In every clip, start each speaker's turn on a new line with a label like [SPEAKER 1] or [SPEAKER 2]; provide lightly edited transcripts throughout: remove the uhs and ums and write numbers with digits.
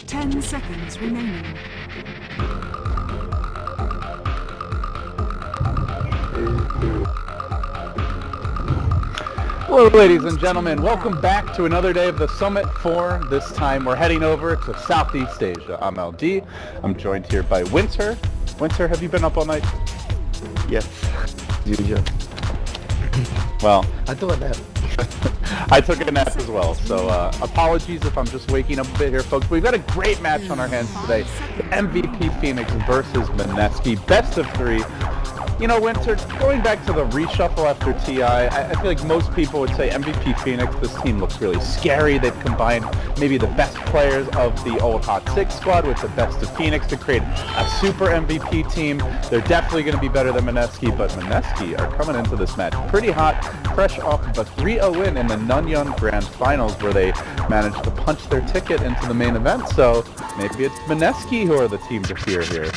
[SPEAKER 1] 10 seconds remaining.
[SPEAKER 2] Hello ladies and gentlemen, welcome back to another day of the Summit 4. This time we're heading over to Southeast Asia. I'm LD. I'm joined here by Winter. Winter, have you been up all night?
[SPEAKER 3] Yes, usual.
[SPEAKER 2] Well,
[SPEAKER 3] I took a nap.
[SPEAKER 2] I took a nap as well, so apologies if I'm just waking up a bit here, folks. We've got a great match on our hands today. The MVP Phoenix versus Mineski, best of 3. You know, Winter, going back to the reshuffle after TI, I feel like most people would say MVP Phoenix, this team looks really scary. They've combined maybe the best players of the old Hot 6 squad with the best of Phoenix to create a super MVP team. They're definitely going to be better than Mineski, but Mineski are coming into this match pretty hot, fresh off of a 3-0 win in the Nunyeon Grand Finals where they managed to punch their ticket into the main event. So maybe it's Mineski who are the team to fear here.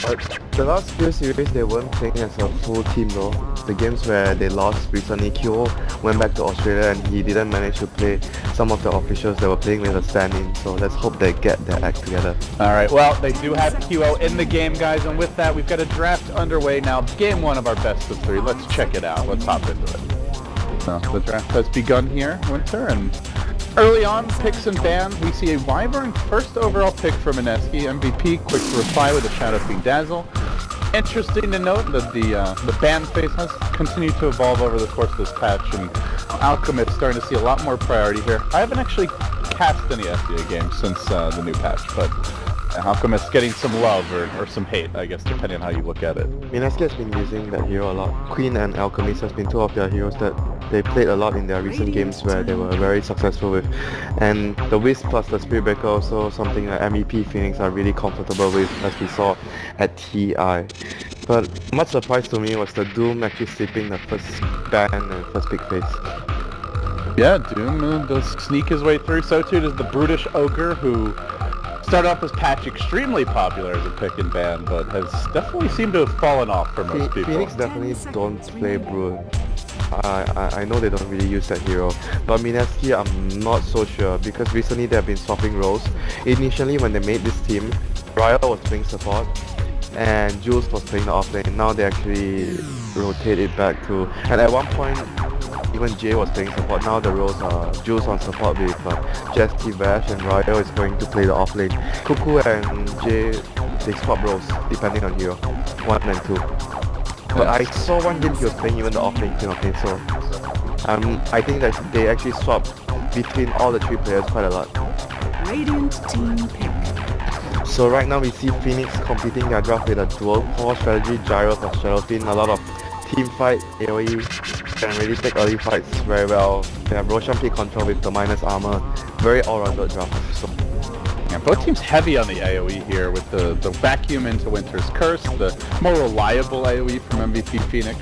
[SPEAKER 3] But the last few series they weren't playing as a full team though. The games where they lost recently, Q went back to Australia and he didn't manage to play some of the officials that were playing with a stand-in. So let's hope they get their act together.
[SPEAKER 2] Alright, well they do have QO in the game, guys, and with that we've got a draft underway now. Game 1 of our best of 3. Let's check it out. Let's hop into it. So the draft has begun here, Winter, and early on, picks and bans, we see a Wyvern first overall pick for Mineski, MVP, quick to reply with a Shadow Fiend Dazzle. Interesting to note that the ban phase has continued to evolve over the course of this patch, and Alchemist starting to see a lot more priority here. I haven't actually cast any SEA games since the new patch, but Alchemist getting some love or some hate, I guess, depending on how you look at it.
[SPEAKER 3] Mineski has been using that hero a lot. Queen and Alchemist has been two of their heroes that they played a lot in their recent games where they were very successful with. And the Wisp plus the Spirit Breaker also something like MVP Phoenix are really comfortable with, as we saw at TI. But much surprise to me was the Doom actually slipping the first ban and first pick phase.
[SPEAKER 2] Yeah, Doom does sneak his way through. So too does the Brutish Ogre, who started off this patch extremely popular as a pick and ban, but has definitely seemed to have fallen off for most people.
[SPEAKER 3] Phoenix definitely don't play Brute. I know they don't really use that hero, but Mineski I'm not so sure because recently they have been swapping roles. Initially when they made this team, Ryo was playing support and Jules was playing the offlane. Now they actually rotate it back to, and at one point even Jay was playing support. Now the roles are Jules on support with Jess T-Bash and Ryo is going to play the offlane. Cuckoo and Jay, they swap roles depending on hero, 1 and 2. But I saw one game he was playing even the offlane team, okay, so I think that they actually swapped between all the 3 players quite a lot.
[SPEAKER 1] Radiant team pick.
[SPEAKER 3] So right now we see Phoenix competing their draft with a dual core strategy, Gyro for Shadow Fiend, a lot of team fight, AoE, can really take early fights very well. They have Roshan pick control with the minus armor, very all-rounded draft. So.
[SPEAKER 2] Yeah, both teams heavy on the AoE here with the vacuum into Winter's Curse, the more reliable AoE from MVP Phoenix,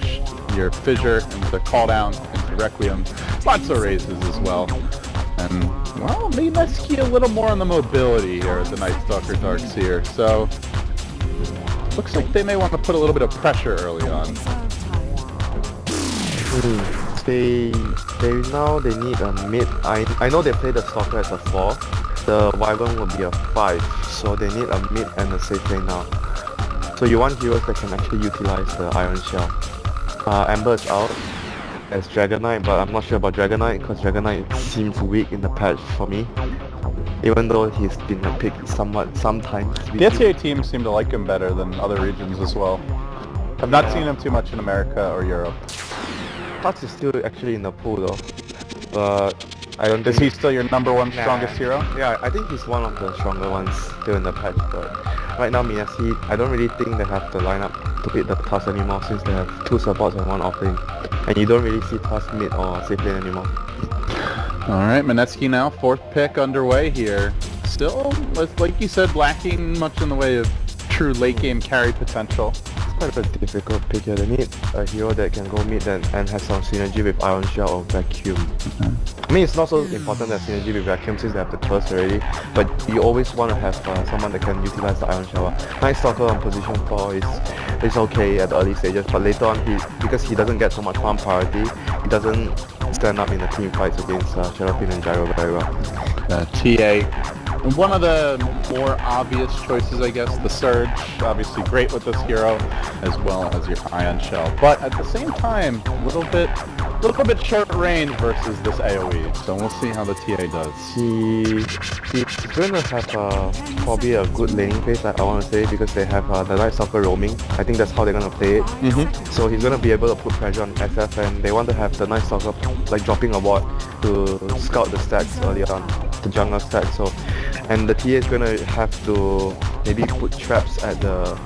[SPEAKER 2] your Fissure into Call Down, into Requiem, lots of raises as well. And, well, Mineski a little more on the mobility here at the Night Stalker Darkseer, so looks like they may want to put a little bit of pressure early on.
[SPEAKER 3] They need a mid. I know they play the Stalker as a 4. The Wyvern will be a 5, so they need a mid and a safe lane now. So you want heroes that can actually utilize the Iron Shell. Amber is out as Dragon Knight, but I'm not sure about Dragon Knight because Dragon Knight seems weak in the patch for me. Even though he's been a pick sometimes.
[SPEAKER 2] The SEA teams seem to like him better than other regions as well. I've not seen him too much in America or Europe.
[SPEAKER 3] Tuts is still actually in the pool though, but I don't think...
[SPEAKER 2] Is he still your #1 strongest hero?
[SPEAKER 3] Yeah, I think he's one of the stronger ones still in the patch, but right now Mineski, I don't really think they have the lineup to beat the Tuss anymore since they have 2 supports and 1 offlane, and you don't really see Tuss mid or safe lane anymore.
[SPEAKER 2] Alright, Mineski now, 4th pick underway here. Still, like you said, lacking much in the way of true late game carry potential.
[SPEAKER 3] Quite a difficult pick here. They need a hero that can go mid and has some synergy with Iron Shell or Vacuum. I mean, it's not so important that synergy with Vacuum since they have the curse already, but you always want to have someone that can utilize the Iron Shell. Night Stalker on position 4 is okay at the early stages, but later on, because he doesn't get so much farm priority, he doesn't stand up in the team fights against Shadow Fiend and Gyro very well.
[SPEAKER 2] TA And one of the more obvious choices, I guess, the Surge, obviously great with this hero, as well as your Ion Shell. But at the same time, a little bit short range versus this AoE. So we'll see how the TA does.
[SPEAKER 3] He's gonna have probably a good laning phase, I want to say, because they have the Night Stalker roaming. I think that's how they're gonna play it. So he's gonna be able to put pressure on SF, and they want to have the Night Stalker like dropping a ward to scout the stacks early on, the jungle stack. So, and the TA is gonna have to maybe put traps at the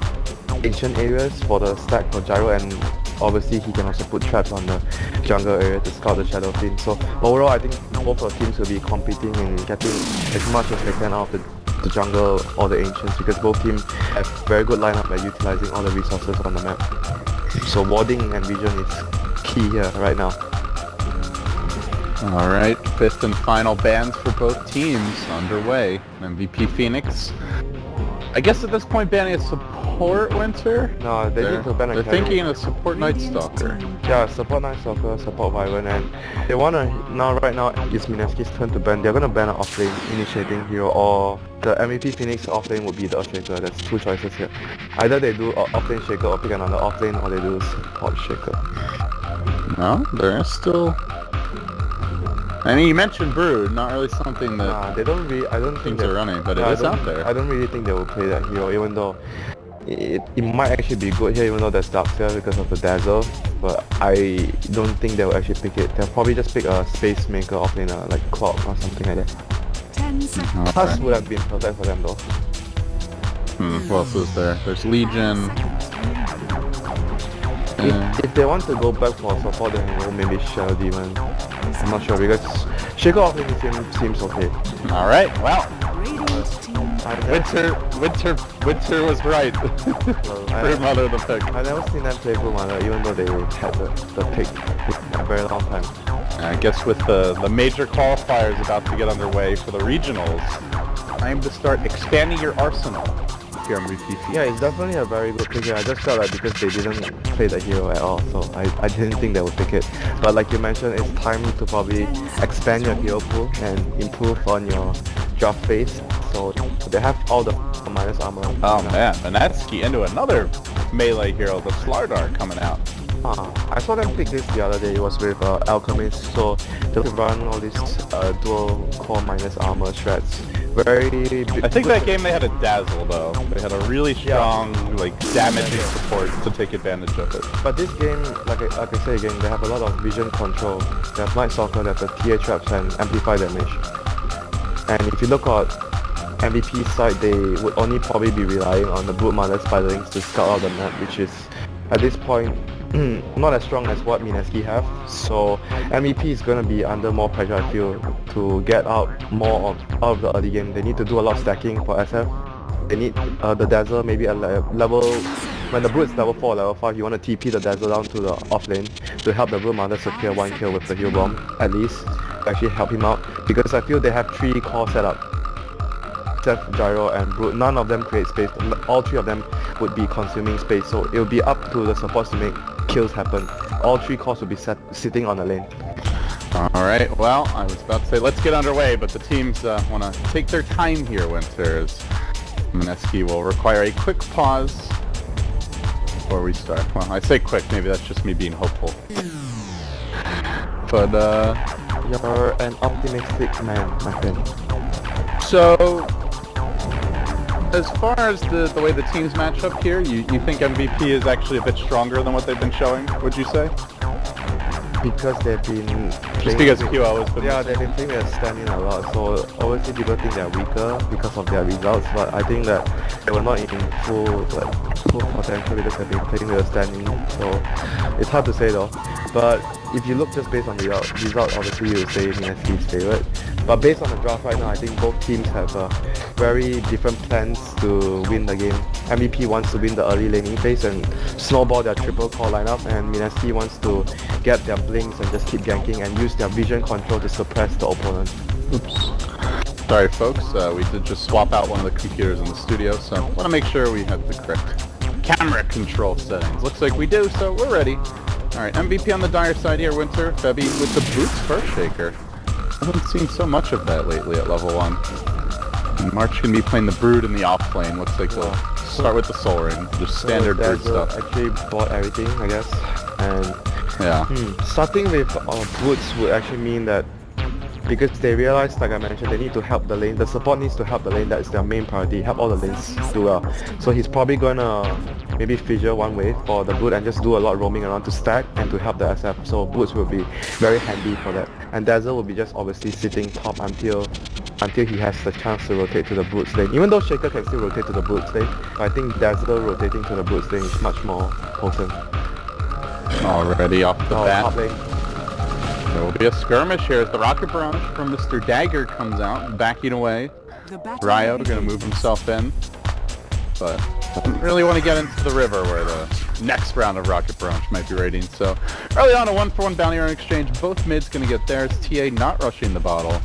[SPEAKER 3] ancient areas for the stack for Gyro, and obviously he can also put traps on the jungle area to scout the Shadow Fiend. So overall, I think both our teams will be competing and getting as much as they can out of the jungle or the ancients, because both teams have very good lineup at utilizing all the resources on the map. So warding and vision is key here right now.
[SPEAKER 2] Alright, fifth and final bans for both teams underway. MVP Phoenix. I guess at this point banning a support Winter?
[SPEAKER 3] No, they need to ban a
[SPEAKER 2] They're
[SPEAKER 3] carry.
[SPEAKER 2] thinking a support Night Stalker.
[SPEAKER 3] Yeah, support Night Stalker, support Wyvern, and they wanna right now it's Mineski's turn to ban. They're gonna ban an offlane initiating hero, or the MVP Phoenix offlane would be the Earthshaker. There's two choices here. Either they do offlane Shaker or pick another offlane, or they do support Shaker.
[SPEAKER 2] No, there is still... I mean, you mentioned Brood, not really something that
[SPEAKER 3] They don't really. I don't think
[SPEAKER 2] things are running, but it
[SPEAKER 3] I
[SPEAKER 2] is
[SPEAKER 3] don't-
[SPEAKER 2] out there.
[SPEAKER 3] I don't really think they will play that hero, even though it might actually be good here, even though there's Darkseer because of the Dazzle. But I don't think they will actually pick it. They'll probably just pick a Space Maker offlaner like Clock or something like that.
[SPEAKER 1] 10 seconds.
[SPEAKER 3] Tusk would have been perfect for them though.
[SPEAKER 2] What else is there? There's Legion.
[SPEAKER 3] If they want to go back for support, then go maybe Shadow Demon. I'm not sure, because Shaker offlane seems okay.
[SPEAKER 2] Alright, well,
[SPEAKER 1] Radiant team
[SPEAKER 2] Winter was right. Brood Mother the pick.
[SPEAKER 3] I've never seen them play Blue Mother, even though they had the pick for a very long time.
[SPEAKER 2] I guess with the major qualifiers about to get underway for the regionals, time to start expanding your arsenal here on MVP.
[SPEAKER 3] Yeah, it's definitely a very good pick here. I just felt like because they didn't play the hero at all, so I didn't think they would pick it. But like you mentioned, it's time to probably expand your hero pool and improve on your draft phase. So they have all the minus armor.
[SPEAKER 2] Oh man, Mineski into another melee hero, the Slardar coming out.
[SPEAKER 3] I saw them pick this the other day. It was with Alchemist, so they run all these dual core minus armor shreds. Very big.
[SPEAKER 2] I think that game they had a Dazzle though. They had a really strong, like, damaging support to take advantage of it.
[SPEAKER 3] But this game, like I say again, they have a lot of vision control. They have Night Stalker, they have the TA traps and amplify damage. And if you look at MVP side, they would only probably be relying on the Broodmother Spiderlings to scout out the map, which is at this point not as strong as what Mineski have. So MVP is going to be under more pressure, I feel, to get out more out of the early game. They need to do a lot of stacking for SF. They need the Dazzle maybe at level, when the Brood is level 4 or level 5, you want to TP the Dazzle down to the off lane to help the Broodmother secure 1 kill with the heal bomb, at least, to actually help him out. Because I feel they have 3 core setup. Seth, Gyro and Brood, none of them create space. All 3 of them would be consuming space, so it will be up to the supports to make kills happen. All 3 cores will be sitting on the lane.
[SPEAKER 2] Alright, well, I was about to say let's get underway, but the teams want to take their time here, Winters. Mineski will require a quick pause before we start. Well, I say quick, maybe that's just me being hopeful. But,
[SPEAKER 3] You're an optimistic man, my friend.
[SPEAKER 2] so... as far as the way the teams match up here, you think MVP is actually a bit stronger than what they've been showing, would you say?
[SPEAKER 3] Because they've been
[SPEAKER 2] Just because QL has been...
[SPEAKER 3] Yeah, they've been playing their stand-in a lot, so obviously people think they're weaker because of their results, but I think that they were not in full potential because they've been playing their stand-in, so it's hard to say though. But if you look just based on the result, obviously you would say Mineski's favorite. But based on the draft right now, I think both teams have very different plans to win the game. MVP wants to win the early laning phase and snowball their triple core lineup, and Mineski wants to get their blinks and just keep ganking and use their vision control to suppress the opponent.
[SPEAKER 2] Oops. Sorry folks, we did just swap out one of the computers in the studio, so I want to make sure we have the correct camera control settings. Looks like we do, so we're ready. Alright, MVP on the dire side here, Winter. Febby with the boots first shaker. I haven't seen so much of that lately at level 1. March can be playing the Brood in the off lane. Looks like they'll start with the Soul Ring. Just standard Brood stuff.
[SPEAKER 3] Actually bought everything, I guess. And
[SPEAKER 2] Yeah.
[SPEAKER 3] starting with Boots would actually mean that because they realize, like I mentioned, they need to help the lane. The support needs to help the lane. That's their main priority. Help all the lanes do well. So he's probably gonna maybe fissure one wave for the Boot and just do a lot of roaming around to stack and to help the SF. So Boots will be very handy for that. And Dazzle will be just obviously sitting top until he has the chance to rotate to the Boots lane. Even though Shaker can still rotate to the Boots lane, I think Dazzle rotating to the Boots lane is much more potent.
[SPEAKER 2] Already off the bat.
[SPEAKER 3] Top lane.
[SPEAKER 2] There will be a skirmish here as the Rocket Barrage from Mr. Dagger comes out, backing away. Ryo gonna move himself in, but doesn't really want to get into the river where the next round of Rocket Barrage might be raiding. So early on, a 1-for-1 bounty run exchange. Both mids gonna get theirs. TA not rushing the bottle.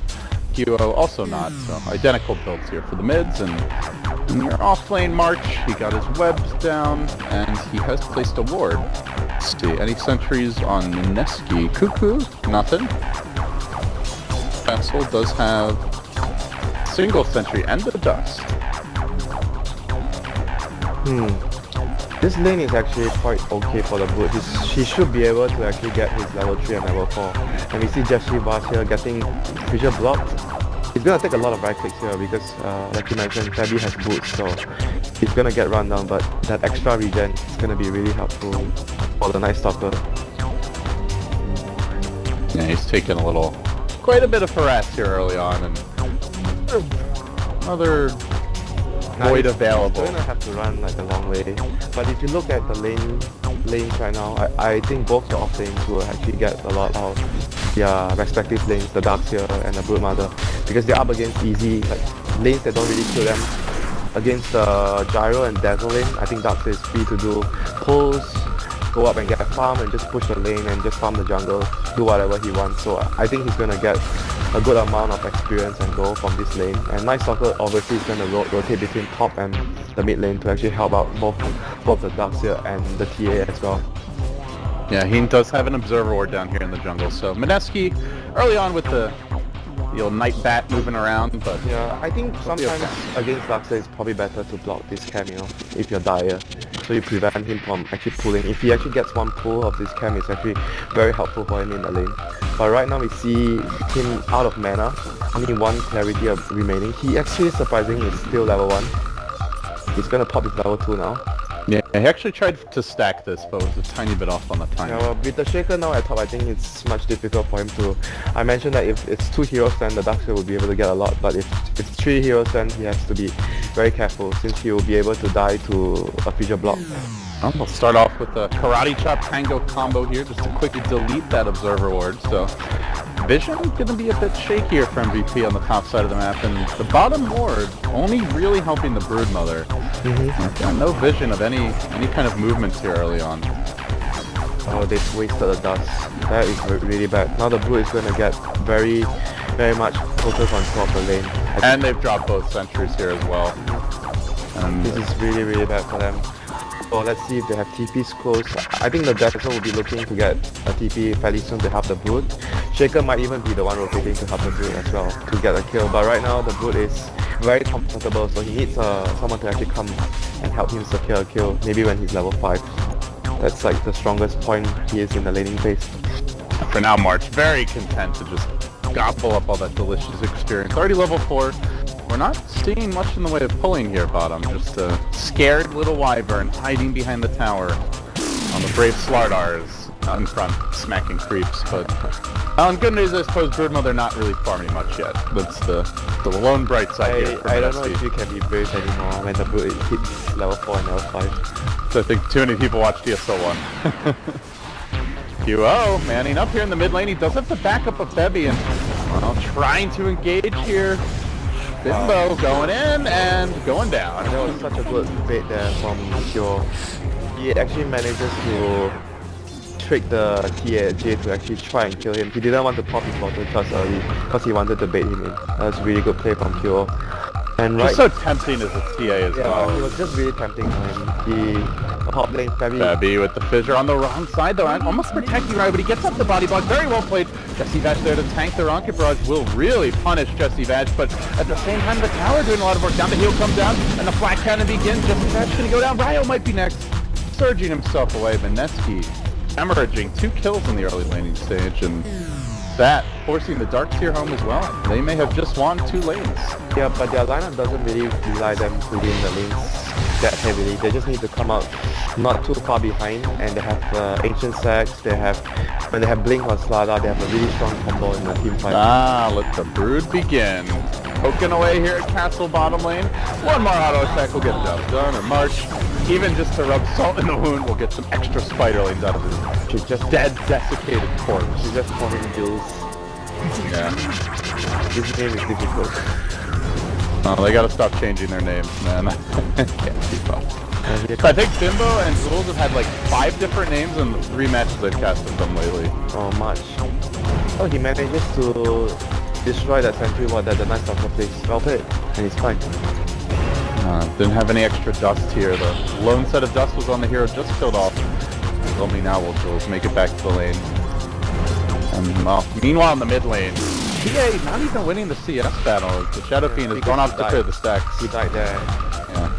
[SPEAKER 2] QO also not. So identical builds here for the mids. And in your off lane March, he got his webs down and he has placed a ward. Let's see, any sentries on Mineski? Cuckoo? Nothing. Vessel does have single sentry and the dust.
[SPEAKER 3] This lane is actually quite okay for the Boot. He should be able to actually get his level 3 and level 4. And we see Jeshi Bars here getting visual blocked. He's gonna take a lot of right clicks here because, like you mentioned, Febby has boots, so he's gonna get run down, but that extra regen is gonna be really helpful for the Night Stalker.
[SPEAKER 2] Yeah, he's taken quite a bit of harass here early on, and another void available.
[SPEAKER 3] He's gonna have to run like a long way, but if you look at the lanes right now, I think both the off lanes will actually get a lot of their respective lanes, the Darkseer and the Broodmother, because they're up against easy lanes that don't really kill them. Against the Gyro and Dazzle lane, I think Darkseer is free to do pulls, go up and get a farm and just push the lane and just farm the jungle, do whatever he wants. So I think he's gonna get a good amount of experience and goal from this lane. And Night Stalker obviously is gonna rotate between top and the mid lane to actually help out both the Darkseer and the TA as well.
[SPEAKER 2] Yeah, he does have an Observer Ward down here in the jungle, so Mineski early on with the old Night Bat moving around, but
[SPEAKER 3] yeah, I think sometimes against Darkseer it's probably better to block this cameo if you're dire, so you prevent him from actually pulling. If he actually gets one pull of this cam, it's actually very helpful for him in the lane. But right now we see him out of mana, only one clarity remaining. He actually surprisingly is still level 1. He's gonna pop his level 2 now.
[SPEAKER 2] yeah, he actually tried to stack this, but was a tiny bit off on the time.
[SPEAKER 3] Yeah, well, with the Shaker now at top, I think it's much difficult for him to... I mentioned that if it's 2 heroes then the Darkseer will be able to get a lot, but if it's 3 heroes then he has to be very careful since he will be able to die to a fissure block.
[SPEAKER 2] Well, we'll start off with the Karate Chop Tango combo here, just to quickly delete that Observer Ward. So vision gonna be a bit shakier for MVP on the top side of the map, and the bottom ward only really helping the Broodmother. Got no vision of any kind of movements here early on.
[SPEAKER 3] Oh, they've wasted the dust. That is really bad. Now the Brood is gonna get very much total control of the lane.
[SPEAKER 2] And they've dropped both sentries here as well. And
[SPEAKER 3] this is really bad for them. So let's see if they have TPs close. I think the Dazzle will be looking to get a TP fairly soon to help the Brood. Shaker might even be the one rotating to help the Brood as well to get a kill. But right now the Brood is very comfortable, so he needs someone to actually come and help him secure a kill. Maybe when he's level 5. That's like the strongest point he is in the laning phase.
[SPEAKER 2] for now, March very content to just gobble up all that delicious experience. Already level 4. We're not seeing much in the way of pulling here, bottom. Just a scared little wyvern hiding behind the tower on the brave Slardars out in front, smacking creeps. But on good news, I suppose Broodmother not really farming much yet. That's the lone bright side here.
[SPEAKER 3] I don't know if you can be brave anymore when the Brood hits level 4 and level 5.
[SPEAKER 2] So I think too many people watch DSO 1. QO manning up here in the mid lane. He does have the backup of Febby and well, trying to engage here. Bimbo going in and going down.
[SPEAKER 3] That was such a good bait there from Kyo. He actually manages to trick the TA to actually try and kill him. He didn't want to pop his bottle charge early because he wanted to bait him in. That was a really good play from Kyo. And
[SPEAKER 2] Just so tempting as a TA as well.
[SPEAKER 3] It was just really tempting for him. Top lane, Puppey.
[SPEAKER 2] Puppey with the fissure on the wrong side though, almost protecting right, but he gets up the body block, very well played. Jesse Vach there to tank the rocket barrage will really punish Jesse Vach, but at the same time the tower doing a lot of work. Down the heel comes down, and the flat cannon begins. Jesse Vach gonna go down, ryo might be next. Surging himself away, Mineski hemorrhaging 2 kills in the early laning stage, and that forcing the Dark Tier home as well. They may have just won 2 lanes.
[SPEAKER 3] Yeah, but their lineup doesn't really rely them to win the lanes that heavily. They just need to come out not too far behind, and they have Ancient Sax, when they have Blink or Sylar, they have a really strong combo in the team fight.
[SPEAKER 2] Let the brood begin. Poking away here at Castle bottom lane. One more auto attack will get the job done, and March, even just to rub salt in the wound, will get some extra spider lanes out of his
[SPEAKER 3] She's just
[SPEAKER 2] dead, desiccated corpse.
[SPEAKER 3] She's just forming duels.
[SPEAKER 2] Yeah.
[SPEAKER 3] This game is difficult.
[SPEAKER 2] Oh, they gotta stop changing their names, man. Can't keep up. I think Bimbo and Jules have had like 5 different names in the 3 matches I've cast with them lately.
[SPEAKER 3] Oh, much. Oh, he manages to destroy that sentry ward that the Night Stalker plays. Well played, and he's fine.
[SPEAKER 2] Didn't have any extra dust here. The lone set of dust was on the hero, just killed off. Only now will Jules make it back to the lane. And meanwhile in the mid lane, PA not even winning the CS battle. The Shadow Fiend has gone off to clear the stacks.
[SPEAKER 3] He died there.
[SPEAKER 2] Yeah.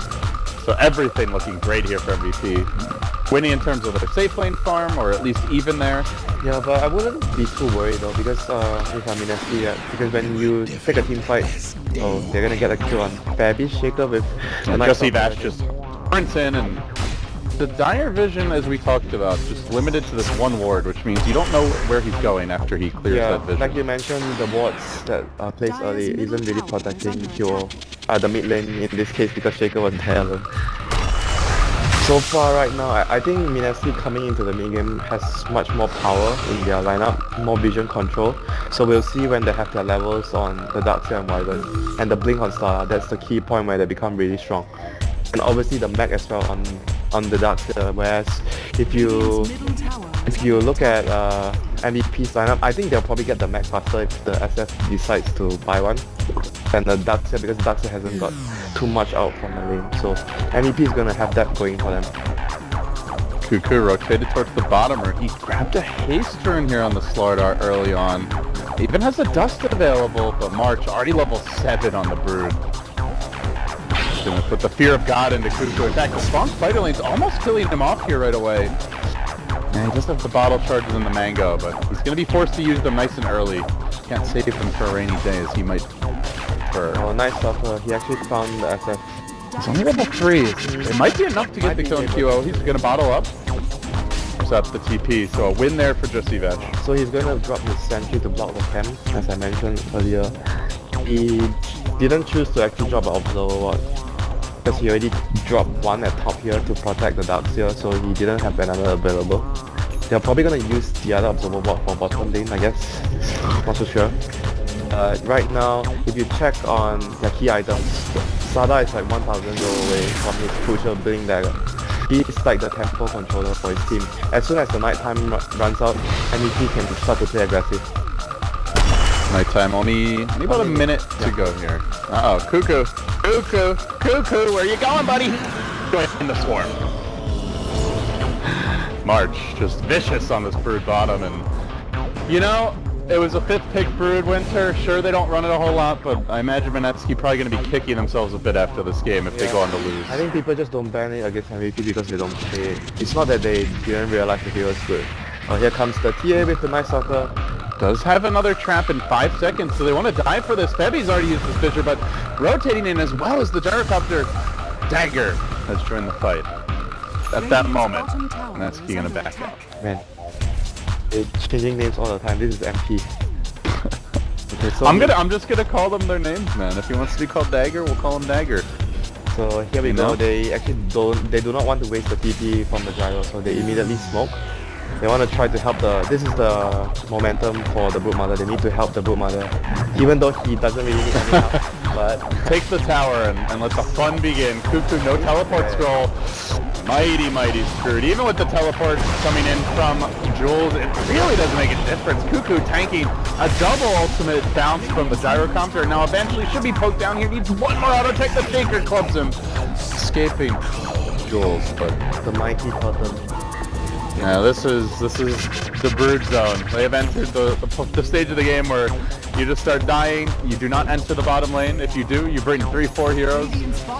[SPEAKER 2] So everything looking great here for MVP. Winning in terms of their safe lane farm, or at least even there.
[SPEAKER 3] Yeah, but I wouldn't be too worried though, because if I'm Mineski, because when you take a team fight, they're gonna get a kill on Puppey, Shaker with a nice
[SPEAKER 2] Jesse Vach just sprints in, and the dire vision, as we talked about, just limited to this one ward, which means you don't know where he's going after he clears that vision.
[SPEAKER 3] Like you mentioned, the wards that are placed early isn't really protecting the mid lane in this case, because Shaker was there alone. So far right now, I think Mineski coming into the mid game has much more power in their lineup, more vision control. So we'll see when they have their levels on the Darkseer and Wyvern, and the Blink on Sylar. That's the key point where they become really strong. And obviously the mech as well on the Darkseer. Whereas if you look at MVP's lineup, I think they'll probably get the mech faster if the SF decides to buy one than the Darkseer, because Darkseer hasn't got too much out from the lane. So MVP is gonna have that going for them.
[SPEAKER 2] Cuckoo rotated towards the bottom, or he grabbed a haste turn here on the Slardar early on. Even has a dust available, but March already level 7 on the brood. Gonna put the fear of God into Cuckoo. In fact, the strong spider lane's almost killing him off here right away. And he does have the bottle charges in the mango, but he's gonna be forced to use them nice and early. Can't save him for a rainy day, as he might prefer.
[SPEAKER 3] Oh, nice suffer. He actually found the SF.
[SPEAKER 2] He's only level 3. It might be enough to get the kill in QO. He's gonna bottle up. Up the TP, so a win there for Jesse Vach.
[SPEAKER 3] So he's gonna drop his sentry to block the camp, as I mentioned earlier. He didn't choose to actually drop an observer ward, because he already dropped one at top here to protect the Darkseer, so he didn't have another available. They're probably gonna use the other observer ward for bottom lane, I guess. Not so sure. Right now, if you check on their key items, Sada is like 1000 away from his crucial Blink Dagger. He's like the tempo controller for his team. As soon as the nighttime runs out, MVP can start to play aggressive.
[SPEAKER 2] Nighttime, only about a minute to go here. Uh-oh, Cuckoo, where you going, buddy? Going in the swarm. March, just vicious on this brood bottom, and you know, it was a 5th pick brood winter. Sure, they don't run it a whole lot, but I imagine Mineski probably going to be kicking themselves a bit after this game if they go on to lose.
[SPEAKER 3] I think people just don't ban it against MVP because they don't play it. It's not that they didn't realize the hero's good. Here comes the TA with the Night Stalker.
[SPEAKER 2] Does have another trap in 5 seconds, so they want to dive for this. Puppey's already used his fissure, but rotating in as well as the gyrocopter. Dagger has joined the fight. At that moment, Mineski going to back out.
[SPEAKER 3] Man. It's changing names all the time. This is MP. Okay, so
[SPEAKER 2] I'm just gonna call them their names, man. If he wants to be called Dagger, we'll call him Dagger.
[SPEAKER 3] So here we go. They actually do not want to waste the TP from the gyro, so they immediately smoke. They want to try to help this is the momentum for the Broodmother. They need to help the Broodmother, even though he doesn't really need any help. But
[SPEAKER 2] take the tower and let the fun begin. Cuckoo, no teleport scroll. Mighty screwed. Even with the teleport coming in from Jules, it really doesn't make a difference. Cuckoo tanking a double ultimate bounce from the gyrocopter. Now eventually should be poked down here. Needs one more auto tech. The Shaker clubs him. Escaping jewels, but
[SPEAKER 3] The mighty turtle.
[SPEAKER 2] yeah, this is the brood zone. They have entered the stage of the game where you just start dying. You do not enter the bottom lane. If you do, you bring 3-4 heroes,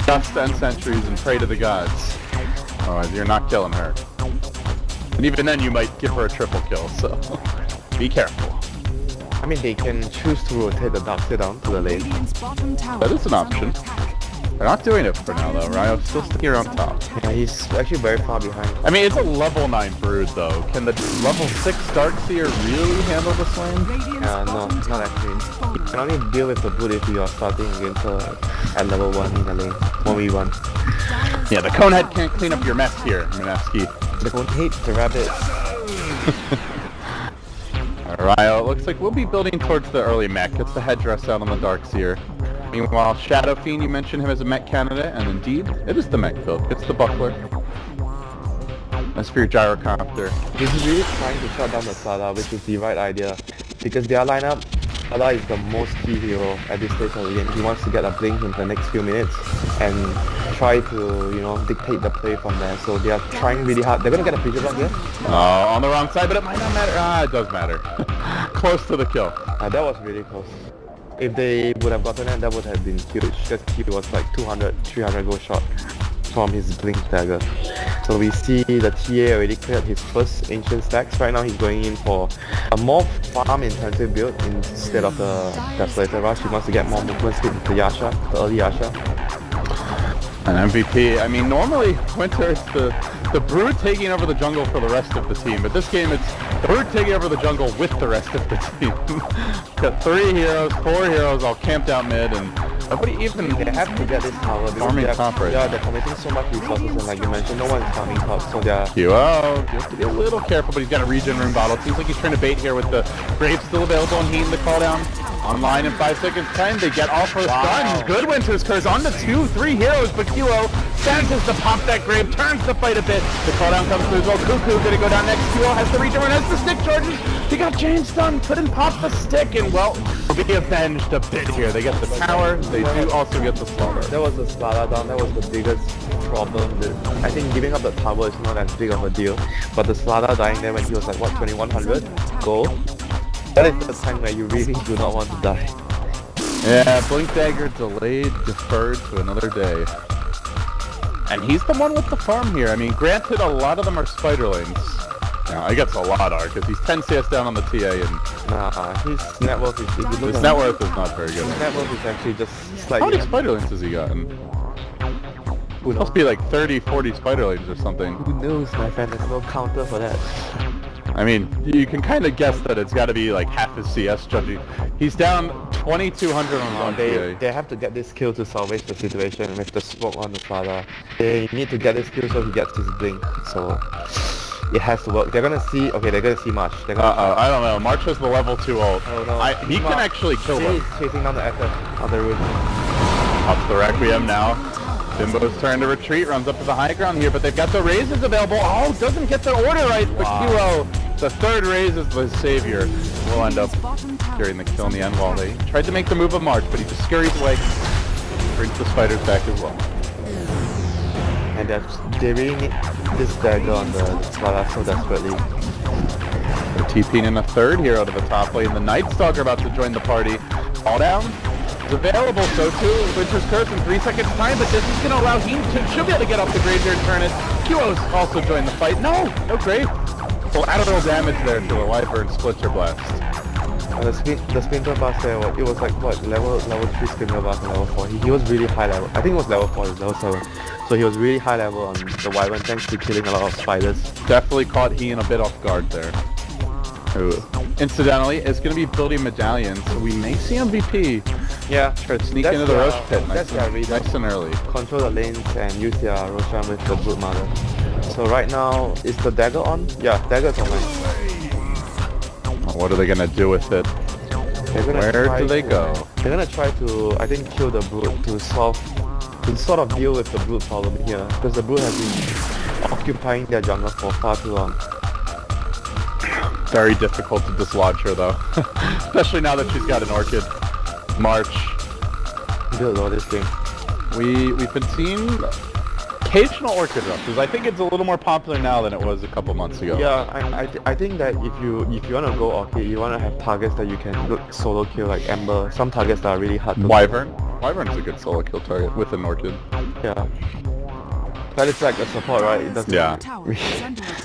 [SPEAKER 2] dust and sentries, and pray to the gods. Otherwise, you're not killing her. And even then, you might give her a triple kill. So be careful.
[SPEAKER 3] I mean, they can choose to rotate the Darkseid down to the lane.
[SPEAKER 2] That is an option. They're not doing it for now, though. Ryo's still sticking around top.
[SPEAKER 3] Yeah, he's actually very far behind.
[SPEAKER 2] I mean, it's a level 9 brood, though. Can the level 6 Darkseer really handle this lane?
[SPEAKER 3] Yeah, no, not actually. You can only deal with the brood if you are starting against her at level 1 in the lane. 1v1.
[SPEAKER 2] Yeah, the Conehead can't clean up your mess here, Mineski.
[SPEAKER 3] The cone hates the rabbit.
[SPEAKER 2] Ryo, it looks like we'll be building towards the early mech. It's the headdress out on the Darkseer. Meanwhile, Shadow Fiend, you mentioned him as a mech candidate, and indeed, it is the mech build. It's the buckler. As for your gyrocopter.
[SPEAKER 3] He's really trying to shut down the Sylar, which is the right idea. Because their lineup, Sylar is the most key hero at this stage of the game. He wants to get a blink in the next few minutes and try to, you know, dictate the play from there. So they are trying really hard. They're gonna get a pressure block here.
[SPEAKER 2] Oh, on the wrong side, but it might not matter. Ah, it does matter. Close to the kill.
[SPEAKER 3] That was really close. If they would have gotten it, that would have been huge. Because he was like 200, 300 gold shot from his blink dagger. So we see the TA already cleared his first ancient stacks. Right now he's going in for a more farm intensive build instead of the Desolator Rush. He wants to get more movement speed with the Yasha, the early Yasha.
[SPEAKER 2] An MVP. I mean, normally Winter it's the brood taking over the jungle for the rest of the team, but this game it's the brood taking over the jungle with the rest of the team. Got 3 heroes, 4 heroes all camped out mid, and nobody even
[SPEAKER 3] They have to get this tower because
[SPEAKER 2] farming top right now.
[SPEAKER 3] they're committing so much resources, and like you mentioned, no one's farming top, so they're...
[SPEAKER 2] QO, you have to be a little careful, but he's got a regen rune bottle. Seems like he's trying to bait here with the Grave still available and heating the call down. Online in 5 seconds time, they get all first done. Good Winter's Curse on the 2-3 heroes, but QO manages to pop that Grave, turns the fight a bit. The call down comes through as well. Cuckoo gonna go down next. QO has the regen rune, has the stick charges. He got James done, couldn't pop the stick, and well, will be avenged a bit here. They get the tower, they do also get the slaughter.
[SPEAKER 3] That was the Sylar down, that was the biggest problem. I think giving up the tower is not as big of a deal, but the Sylar dying there when he was like, what, 2100 gold? That is the time where you really do not want to die.
[SPEAKER 2] Yeah, Blink Dagger delayed, deferred to another day. And he's the one with the farm here. I mean, granted, a lot of them are spider lanes. Now, I guess a lot are, because he's 10 CS down on the TA, and...
[SPEAKER 3] Nah, his net worth is...
[SPEAKER 2] His net worth is not very good.
[SPEAKER 3] His net worth is actually just
[SPEAKER 2] How
[SPEAKER 3] slightly...
[SPEAKER 2] many spider lanes has he gotten? It must be like 30, 40 spider lanes or something.
[SPEAKER 3] Who knows, my friend? There's no counter for that.
[SPEAKER 2] I mean, you can kind of guess that it's got to be like half his CS, judging. He's down 2,200 on one TA.
[SPEAKER 3] They have to get this kill to salvage the situation with the smoke on the Sylar. They need to get this kill so he gets his blink. So it has to work. They're gonna see. Okay, they're gonna see March. They're gonna
[SPEAKER 2] I don't know. March has the level 2 ult.
[SPEAKER 3] Oh no.
[SPEAKER 2] He can actually kill them.
[SPEAKER 3] He's chasing down the Echo on the roof.
[SPEAKER 2] Up the Requiem now. Bimbo's trying to retreat, runs up to the high ground here, but they've got the raises available. Oh, doesn't get the order right, but QO, the third raise is the savior. Will end up securing the kill in the end while they tried to make the move of March, but he just scurries away. Brings the spiders back as well.
[SPEAKER 3] And they really need this dagger on the Sylar so desperately.
[SPEAKER 2] The TPing in a third hero to the top lane. The Night Stalker about to join the party. All down. Available, so too, Winter's Curse in 3 seconds time, but this is going to allow him to, she'll be able to get off the Grave here and turn it. QO's also joined the fight. No Grave. Collateral damage there to the Wyvern Splitter Blast.
[SPEAKER 3] The Splinter Blast there, it was like, what, level 3 Splinter Blast and level 4. He was really high level. I think it was level 4, it was level 7. So he was really high level on the Wyvern thanks to killing a lot of spiders.
[SPEAKER 2] Definitely caught he in a bit off guard there. Who, incidentally, is going to be building medallions, so we may see MVP.
[SPEAKER 3] Yeah,
[SPEAKER 2] try to sneak into the Roche pit nice and early.
[SPEAKER 3] Control the lanes and use their Roshan with the Brood Mother. So right now, is the dagger on? Yeah, dagger's online.
[SPEAKER 2] What are they going to do with it? Where do they go?
[SPEAKER 3] They're going to try to, I think, kill the Brood to sort of deal with the Brood problem here. Because the Brood has been occupying their jungle for far too long.
[SPEAKER 2] Very difficult to dislodge her though. Especially now that she's got an Orchid. March.
[SPEAKER 3] Build all this game.
[SPEAKER 2] We've been seeing occasional Orchid rushes. I think it's a little more popular now than it was a couple months ago.
[SPEAKER 3] Yeah, I think that if you want to go Orchid, you want to have targets that you can look solo kill like Ember. Some targets that are really hard to
[SPEAKER 2] Wyvern. Wyvern's a good solo kill target with an Orchid.
[SPEAKER 3] Yeah. But it's like a support, right? It doesn't.
[SPEAKER 2] Yeah.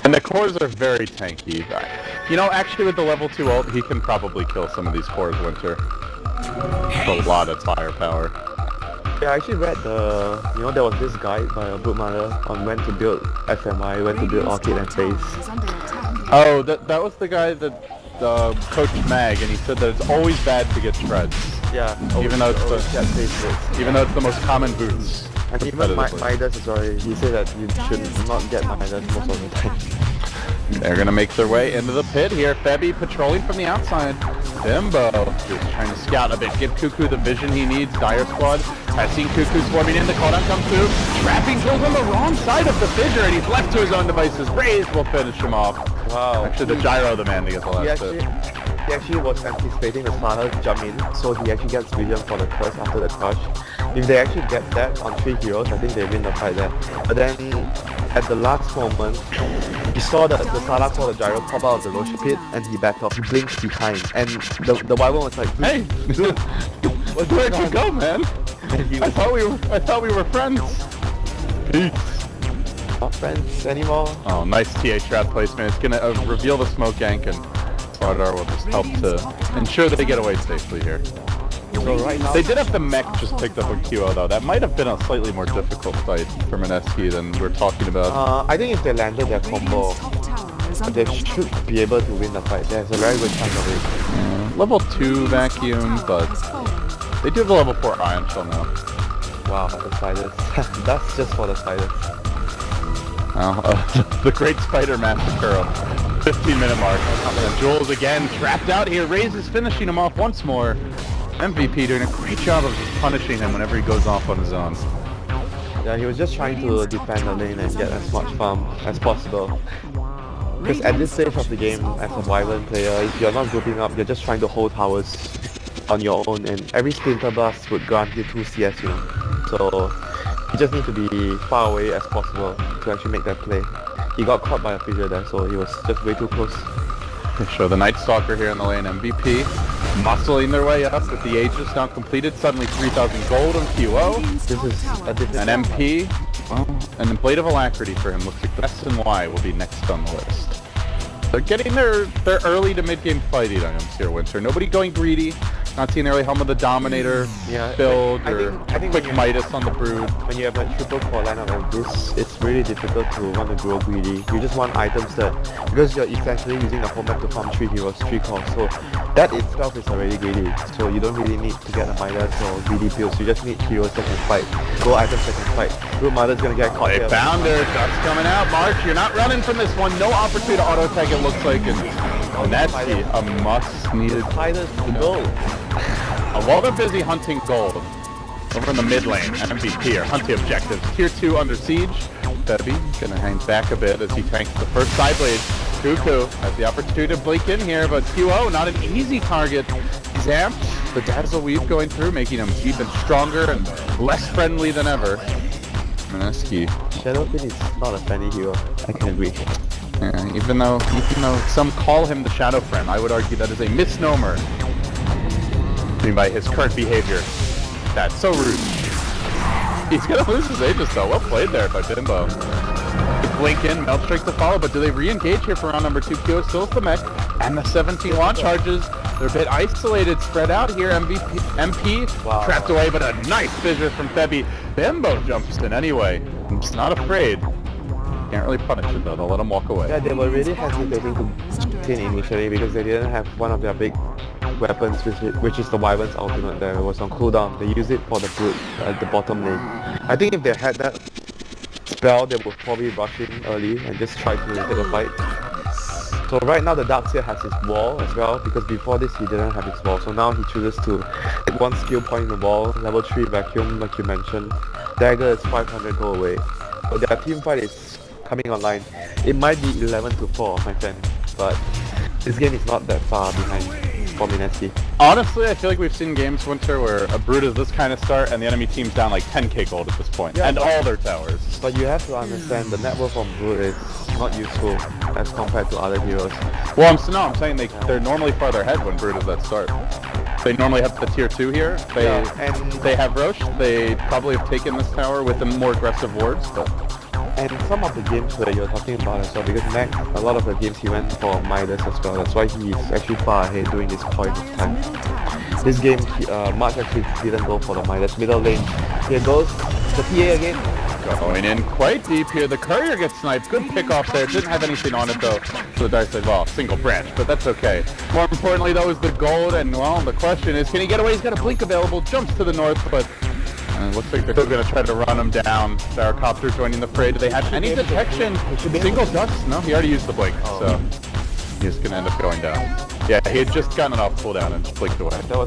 [SPEAKER 2] And the cores are very tanky. You know, actually with the level 2 ult, he can probably kill some of these cores, Winter. A lot of firepower.
[SPEAKER 3] Yeah, I actually read there was this guide by a Broodmother on when to build FMI, when to build Orchid and Phase.
[SPEAKER 2] Oh, that was the guy that coached Mag, and he said that it's always bad to get shreds.
[SPEAKER 3] Yeah,
[SPEAKER 2] even though it's the most common boots.
[SPEAKER 3] And even Midas as well, he said that you should not get Midas most of the time.
[SPEAKER 2] They're gonna make their way into the pit here. Febby patrolling from the outside. Bimbo just trying to scout a bit, give Cuckoo the vision he needs. Dire Squad has seen Cuckoo swarming in. The cooldown comes through. Trapping kills on the wrong side of the fissure, and he's left to his own devices. Raze will finish him off.
[SPEAKER 3] Wow.
[SPEAKER 2] Actually, the Gyro the man to get the last hit.
[SPEAKER 3] He actually was anticipating the Sylar to jump in, so he actually gets vision for the curse after the crush. If they actually get that on 3 heroes, I think they win the fight there. But then, at the last moment, he saw the Sylar saw the Gyro pop out of the Roche pit, and he backed off. He blinked behind, and the Wyvern was like,
[SPEAKER 2] "Hey, dude, where'd you go, man? I thought we were friends." Peace.
[SPEAKER 3] Not friends anymore.
[SPEAKER 2] Oh, nice TA trap placement. It's gonna reveal the smoke gank, and Slardar will just help to ensure that they get away safely here.
[SPEAKER 3] So right now,
[SPEAKER 2] they did have the mech just picked up on QO though. That might have been a slightly more difficult fight for Mineski than we're talking about.
[SPEAKER 3] I think if they landed their combo, they should be able to win the fight. There's a very good chance of it.
[SPEAKER 2] Level 2 vacuum, but they do have the level 4 Iron Shell now.
[SPEAKER 3] Wow, the spiders. That's just for the spiders.
[SPEAKER 2] The Great Spider Massacre. 15-minute mark. And Jules again trapped out here. Raze is finishing him off once more. MVP doing a great job of just punishing him whenever he goes off on his own.
[SPEAKER 3] Yeah, he was just trying to defend the lane and get as much farm as possible. Because at this stage of the game, as a Wyvern player, if you're not grouping up, you're just trying to hold towers on your own, and every Splinter Blast would grant you 2 CS, you know. So you just need to be far away as possible to actually make that play. He got caught by a fissure there, so he was just way too close.
[SPEAKER 2] They show the Night Stalker here in the lane. MVP muscling their way up with the Aegis now completed. Suddenly 3,000 gold on QO.
[SPEAKER 3] This is a different
[SPEAKER 2] an MP. Well, and the Blade of Alacrity for him looks like the SNY will be next on the list. They're getting their early to mid-game fighting items here, Winter. Nobody going greedy. Not seeing early Helm of the Dominator build I think quick Midas on the Brood.
[SPEAKER 3] When you have a triple core lineup like this, it's really difficult to want to grow greedy. You just want items that, because you're essentially using the whole map to farm 3 heroes, 3 cores, so that itself is already greedy. So you don't really need to get a Midas or greedy builds, you just need heroes that can fight, go items that can fight. Broodmother's gonna get caught here.
[SPEAKER 2] They found her, Dust coming out. March, you're not running from this one. No opportunity to auto-tag it looks like, and that's a must-needed.
[SPEAKER 3] Spiders to go.
[SPEAKER 2] While they're busy hunting gold over in the mid lane, MVP are hunting objectives. Tier 2 under siege. Febby gonna hang back a bit as he tanks the first side blade. Cuckoo has the opportunity to blink in here, but QO not an easy target. He's amped. The Dazzle Weave going through, making him even stronger and less friendly than ever. Mineski.
[SPEAKER 3] Shadowfin is not a friendly hero, I can agree.
[SPEAKER 2] Yeah, even though some call him the Shadow Friend, I would argue that is a misnomer. By his current behavior. That's so rude. He's gonna lose his Aegis though. Well played there by Bimbo. The blink in, Melt Strike to follow, but do they re-engage here for round number 2? QO still the mech, and the 17 launch charges. They're a bit isolated, spread out here. MP trapped away, but a nice fissure from Febby. Bimbo jumps in anyway. He's not afraid. Can't really punish it though, they'll let him walk away.
[SPEAKER 3] Yeah, they were really hesitating to tin initially because they didn't have one of their big weapons, which is the Wyvern's ultimate that was on cooldown. They used it for the Brood at the bottom lane. I think if they had that spell, they would probably rush in early and just try to take a fight. So right now the Darkseer has his wall as well, because before this he didn't have his wall. So now he chooses to take 1 skill point in the wall, level 3 vacuum like you mentioned. Dagger is 500 go away. So their team fight is coming online. It might be 11-4, my friend, but this game is not that far behind for Mineski.
[SPEAKER 2] Honestly, I feel like we've seen games, Winter, where a Brood is this kind of start and the enemy team's down like 10k gold at this point,
[SPEAKER 3] Yeah,
[SPEAKER 2] and all their towers.
[SPEAKER 3] But you have to understand the network from Brood is not useful as compared to other heroes.
[SPEAKER 2] Well, I'm saying they're normally farther ahead when Brood is at start. They normally have the tier 2 here. They have Roche. They probably have taken this tower with the more aggressive wards, but...
[SPEAKER 3] And some of the games where you're talking about as well, because Mac, a lot of the games he went for Midas as well. That's why he's actually far ahead during this point of time. This game, March actually didn't go for the Midas middle lane. Here goes the TA again.
[SPEAKER 2] Going in quite deep here. The courier gets sniped. Good pick off there. Didn't have anything on it though. So the Dark said, well, single branch, but that's okay. More importantly though is the gold, and well, the question is, can he get away? He's got a blink available. Jumps to the north, but looks like they're still going to try to run him down. Gyrocopter joining the fray. Do they have any detection? Single dust? No, he already used the blink, so he's going to end up going down. Yeah, he had just gotten it off cooldown and just blinked away.
[SPEAKER 3] That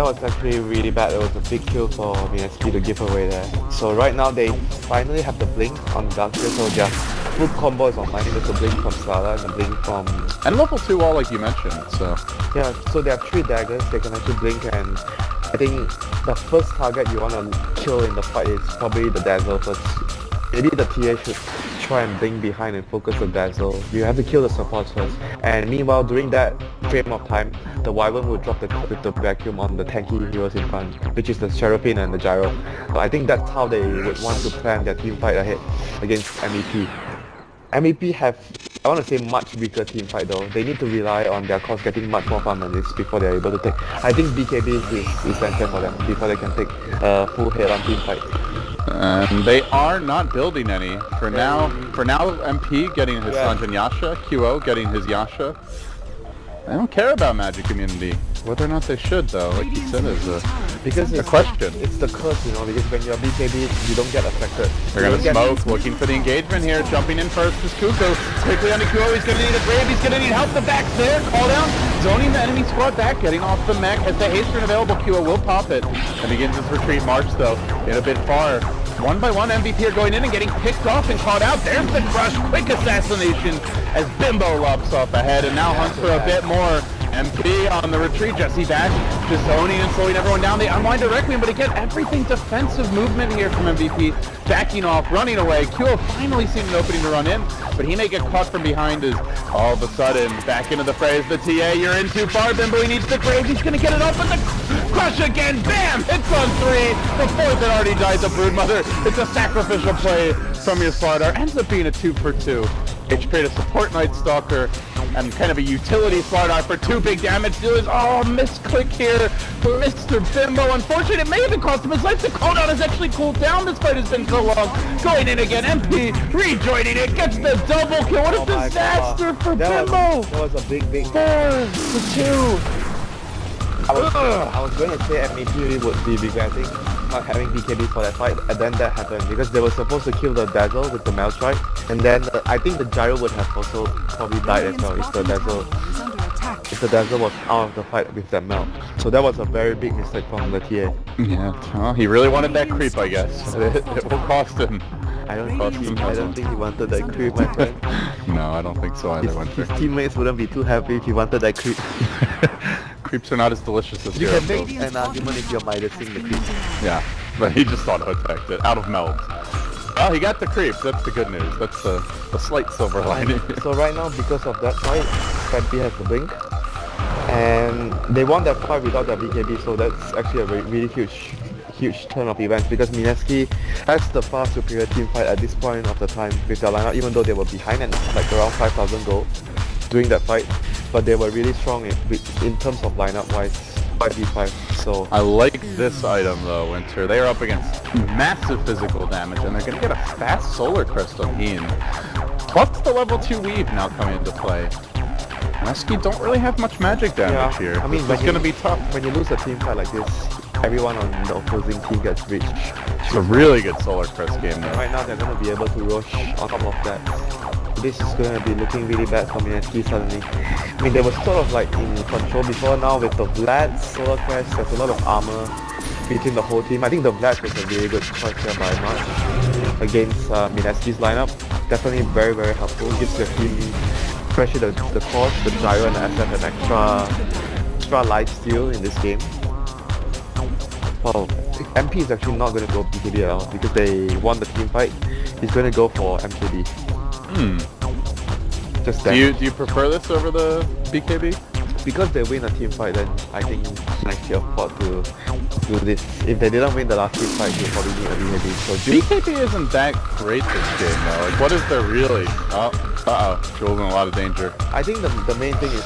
[SPEAKER 3] was actually really bad. It was a big kill for Mineski to give away there. So right now they finally have the blink on Darkseer, so their full combo is online. There's a blink from Sylar and a blink from...
[SPEAKER 2] And level 2 wall like you mentioned, so...
[SPEAKER 3] Yeah, so they have 3 daggers, they can actually blink, and I think the first target you want to kill in the fight is probably the Dazzle first. Maybe the TA should try and blink behind and focus the Dazzle. You have to kill the supports first. And meanwhile, during that frame of time, the Wyvern will drop with the vacuum on the tanky heroes in front, which is the Seraphine and the Gyro. So I think that's how they would want to plan their team fight ahead against MEP. MEP have, I want to say, much weaker team fight though. They need to rely on their cores getting much more farm than this before they're able to take. I think BKB is essential for them before they can take a full head-on team fight.
[SPEAKER 2] And they are not building any. For now, MP getting his Sanjin Yasha, QO getting his Yasha. They don't care about magic immunity. Whether or not they should though, like you said, is a question.
[SPEAKER 3] It's the curse, you know, because when you're BKB, you don't get affected.
[SPEAKER 2] They're gonna smoke, looking for the engagement here, jumping in first is Kuko. Quickly on the QO, he's gonna need a grave, he's gonna need help, the back's there, call down, zoning the enemy squad back, getting off the mech, has the haste turn available, QO will pop it, and begins his retreat march though, in a bit far. One by one, MVP are going in and getting picked off and caught out. There's the crush, quick assassination as Bimbo lops off ahead and now hunts for a bit more. MP on the retreat, Jesse back, just zoning and slowing everyone down. They unwind directly, but again, everything defensive movement here from MVP. Backing off, running away. QO finally seeing an opening to run in, but he may get caught from behind as all of a sudden, back into the fray is the TA. You're in too far, Bimbo, he needs the grave. He's gonna get it up, and the crush again, bam! Hits on 3. The 4th that already died, the Broodmother. It's a sacrificial play from your Slardar. Ends up being a 2 for 2. HP a support Night Stalker and kind of a utility Slardar for 2 big damage dealers. Oh, misclick here for Mr. Bimbo. Unfortunately, it may have cost him his life. The cooldown has actually cooled down. This fight has been so long. Going in again, MP rejoining it, gets the double kill. What a disaster for Bimbo.
[SPEAKER 3] That was a big
[SPEAKER 2] 4 to 2.
[SPEAKER 3] I was going to say MEP would be bigger, I think, not having BKB for that fight, and then that happened because they were supposed to kill the Dazzle with the Maelstrike, and then I think the Gyro would have also probably died as well if the Dazzle was out of the fight with that Mel. So that was a very big mistake from the TA.
[SPEAKER 2] Yeah, well, he really wanted that creep, I guess. It will cost him.
[SPEAKER 3] I don't think he wanted that creep, my friend.
[SPEAKER 2] No, I don't think so either.
[SPEAKER 3] His teammates wouldn't be too happy if he wanted that creep.
[SPEAKER 2] Creeps are not as delicious as
[SPEAKER 3] you can make an argument if you're minusing the creep.
[SPEAKER 2] Yeah, but he just auto-attacked it out of melt. Oh, he got the creeps. That's the good news. That's the slight silver lining.
[SPEAKER 3] So right now, because of that fight, Puppey has the blink, and they won that fight without their BKB. So that's actually a really huge turn of events because Mineski has the far superior team fight at this point of the time with their lineup, even though they were behind and like around 5,000 gold during that fight, but they were really strong in terms of lineup wise, 5v5. So
[SPEAKER 2] I like this item though, Winter. They are up against massive physical damage and they're gonna get a fast Solar Crest on Heen. Plus the level 2 weave now coming into play. Mineski don't really have much magic damage here.
[SPEAKER 3] I mean,
[SPEAKER 2] it's gonna be tough.
[SPEAKER 3] When you lose a team fight like this, everyone on the opposing team gets reached.
[SPEAKER 2] It's a really good Solar Crest game though.
[SPEAKER 3] Right now they're gonna be able to rush on top of that. This is going to be looking really bad for Mineski suddenly. I mean, they were sort of like in control before. Now with the Vlad, Solar Crest, there's a lot of armor between the whole team. I think the Vlad is a really good choice here by March against Mineski's lineup. Definitely very helpful. Gives the team especially the course, the gyro and the SF and extra life steal in this game. Well, MP is actually not going to go BKB at all because they won the team fight. He's going to go for MKB. Just
[SPEAKER 2] do you prefer this over the BKB?
[SPEAKER 3] Because they win a team fight, then I think Nike afford to do this. If they didn't win the last team fight, they'll probably need a BKB. So
[SPEAKER 2] BKB isn't that great this game though. Like, what is there really? Oh, Joel's in a lot of danger.
[SPEAKER 3] I think the main thing is...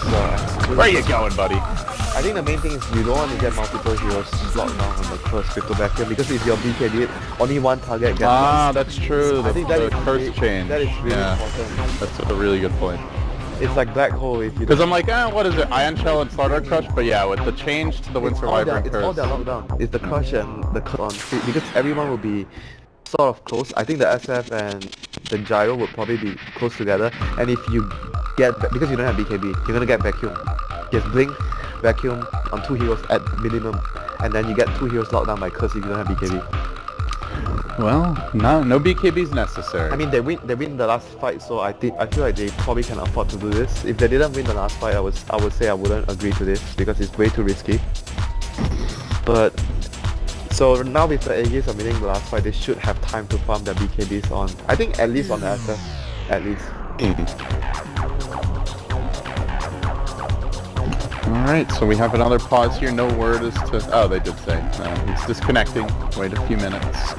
[SPEAKER 2] where are you going, buddy?
[SPEAKER 3] I think the main thing is you don't want to get multiple heroes locked down on the first crypto back here because if you're BKB, only one target gets lost.
[SPEAKER 2] That's true.
[SPEAKER 3] I think that
[SPEAKER 2] the
[SPEAKER 3] is
[SPEAKER 2] curse change.
[SPEAKER 3] That is really important.
[SPEAKER 2] That's a really good point.
[SPEAKER 3] It's like Black Hole if you...
[SPEAKER 2] Because I'm like, what is it? Ion Shell and Slaughter Crush? But yeah, with the change to the Wind Survivor and
[SPEAKER 3] It's all
[SPEAKER 2] Curse.
[SPEAKER 3] their lockdown. It's the Crush and the Curse on street because everyone will be sort of close. I think the SF and the Gyro would probably be close together. And if you get... because you don't have BKB, you're gonna get Vacuum. Just Blink, Vacuum on 2 heroes at minimum. And then you get 2 heroes locked down by Curse if you don't have BKB.
[SPEAKER 2] Well, no BKB's necessary.
[SPEAKER 3] I mean, they win the last fight, so I feel like they probably can afford to do this. If they didn't win the last fight, I would say I wouldn't agree to this because it's way too risky. But so now with the AGs of winning the last fight, they should have time to farm their BKBs on. I think at least on the SF, at least.
[SPEAKER 2] Alright, so we have another pause here. No word as to... oh, they did say. He's disconnecting. Wait a few minutes.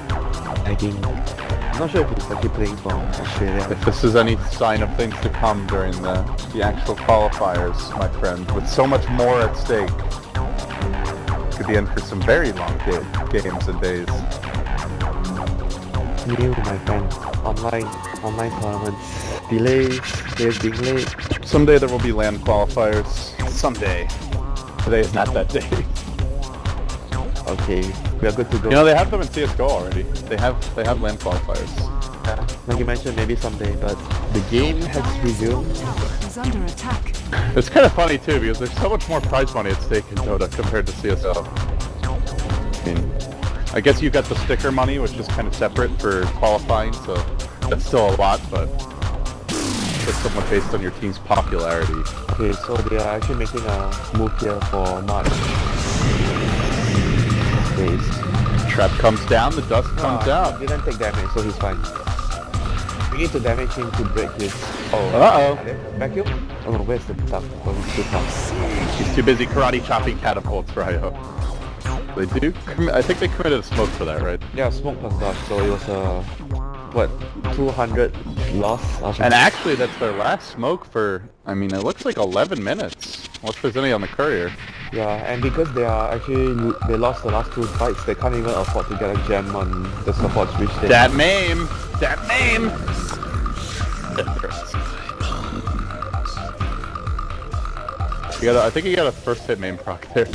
[SPEAKER 3] I'm not sure if he's actually playing for Australia.
[SPEAKER 2] If this is any sign of things to come during the actual qualifiers, my friend, with so much more at stake, could be in for some very long games and days.
[SPEAKER 3] New, my friend. Online tournaments. Delays, players being late.
[SPEAKER 2] Someday there will be LAN qualifiers. Someday. Today is not that day.
[SPEAKER 3] Okay, we are good to go.
[SPEAKER 2] You know, they have them in CS:GO already. They have LAN qualifiers.
[SPEAKER 3] Yeah, like you mentioned, maybe someday, but the game has resumed.
[SPEAKER 1] Is under attack.
[SPEAKER 2] It's kind of funny too, because there's so much more prize money at stake in Dota compared to CS:GO. I mean, I guess you got the sticker money, which is kind of separate for qualifying, so that's still a lot, but it's somewhat based on your team's popularity.
[SPEAKER 3] Okay, so they are actually making a move here for March.
[SPEAKER 2] Trap comes down, the dust comes out.
[SPEAKER 3] He didn't take damage, so he's fine. We need to damage him to break his...
[SPEAKER 2] Uh-oh.
[SPEAKER 3] Vacuum? Oh, where's the stuff? Oh, he's too tough.
[SPEAKER 2] He's too busy karate chopping catapults, Ryo. They do? I think they committed a smoke for that, right?
[SPEAKER 3] Yeah, smoke plus dodge, so it was a... what, 200 loss?
[SPEAKER 2] And actually, that's their last smoke for, I mean, it looks like 11 minutes. Unless there's any on the courier.
[SPEAKER 3] Yeah, and because they lost the last 2 fights, they can't even afford to get a gem on the supports reach stage.
[SPEAKER 2] That meme! That meme! I think you got a first hit meme proc there.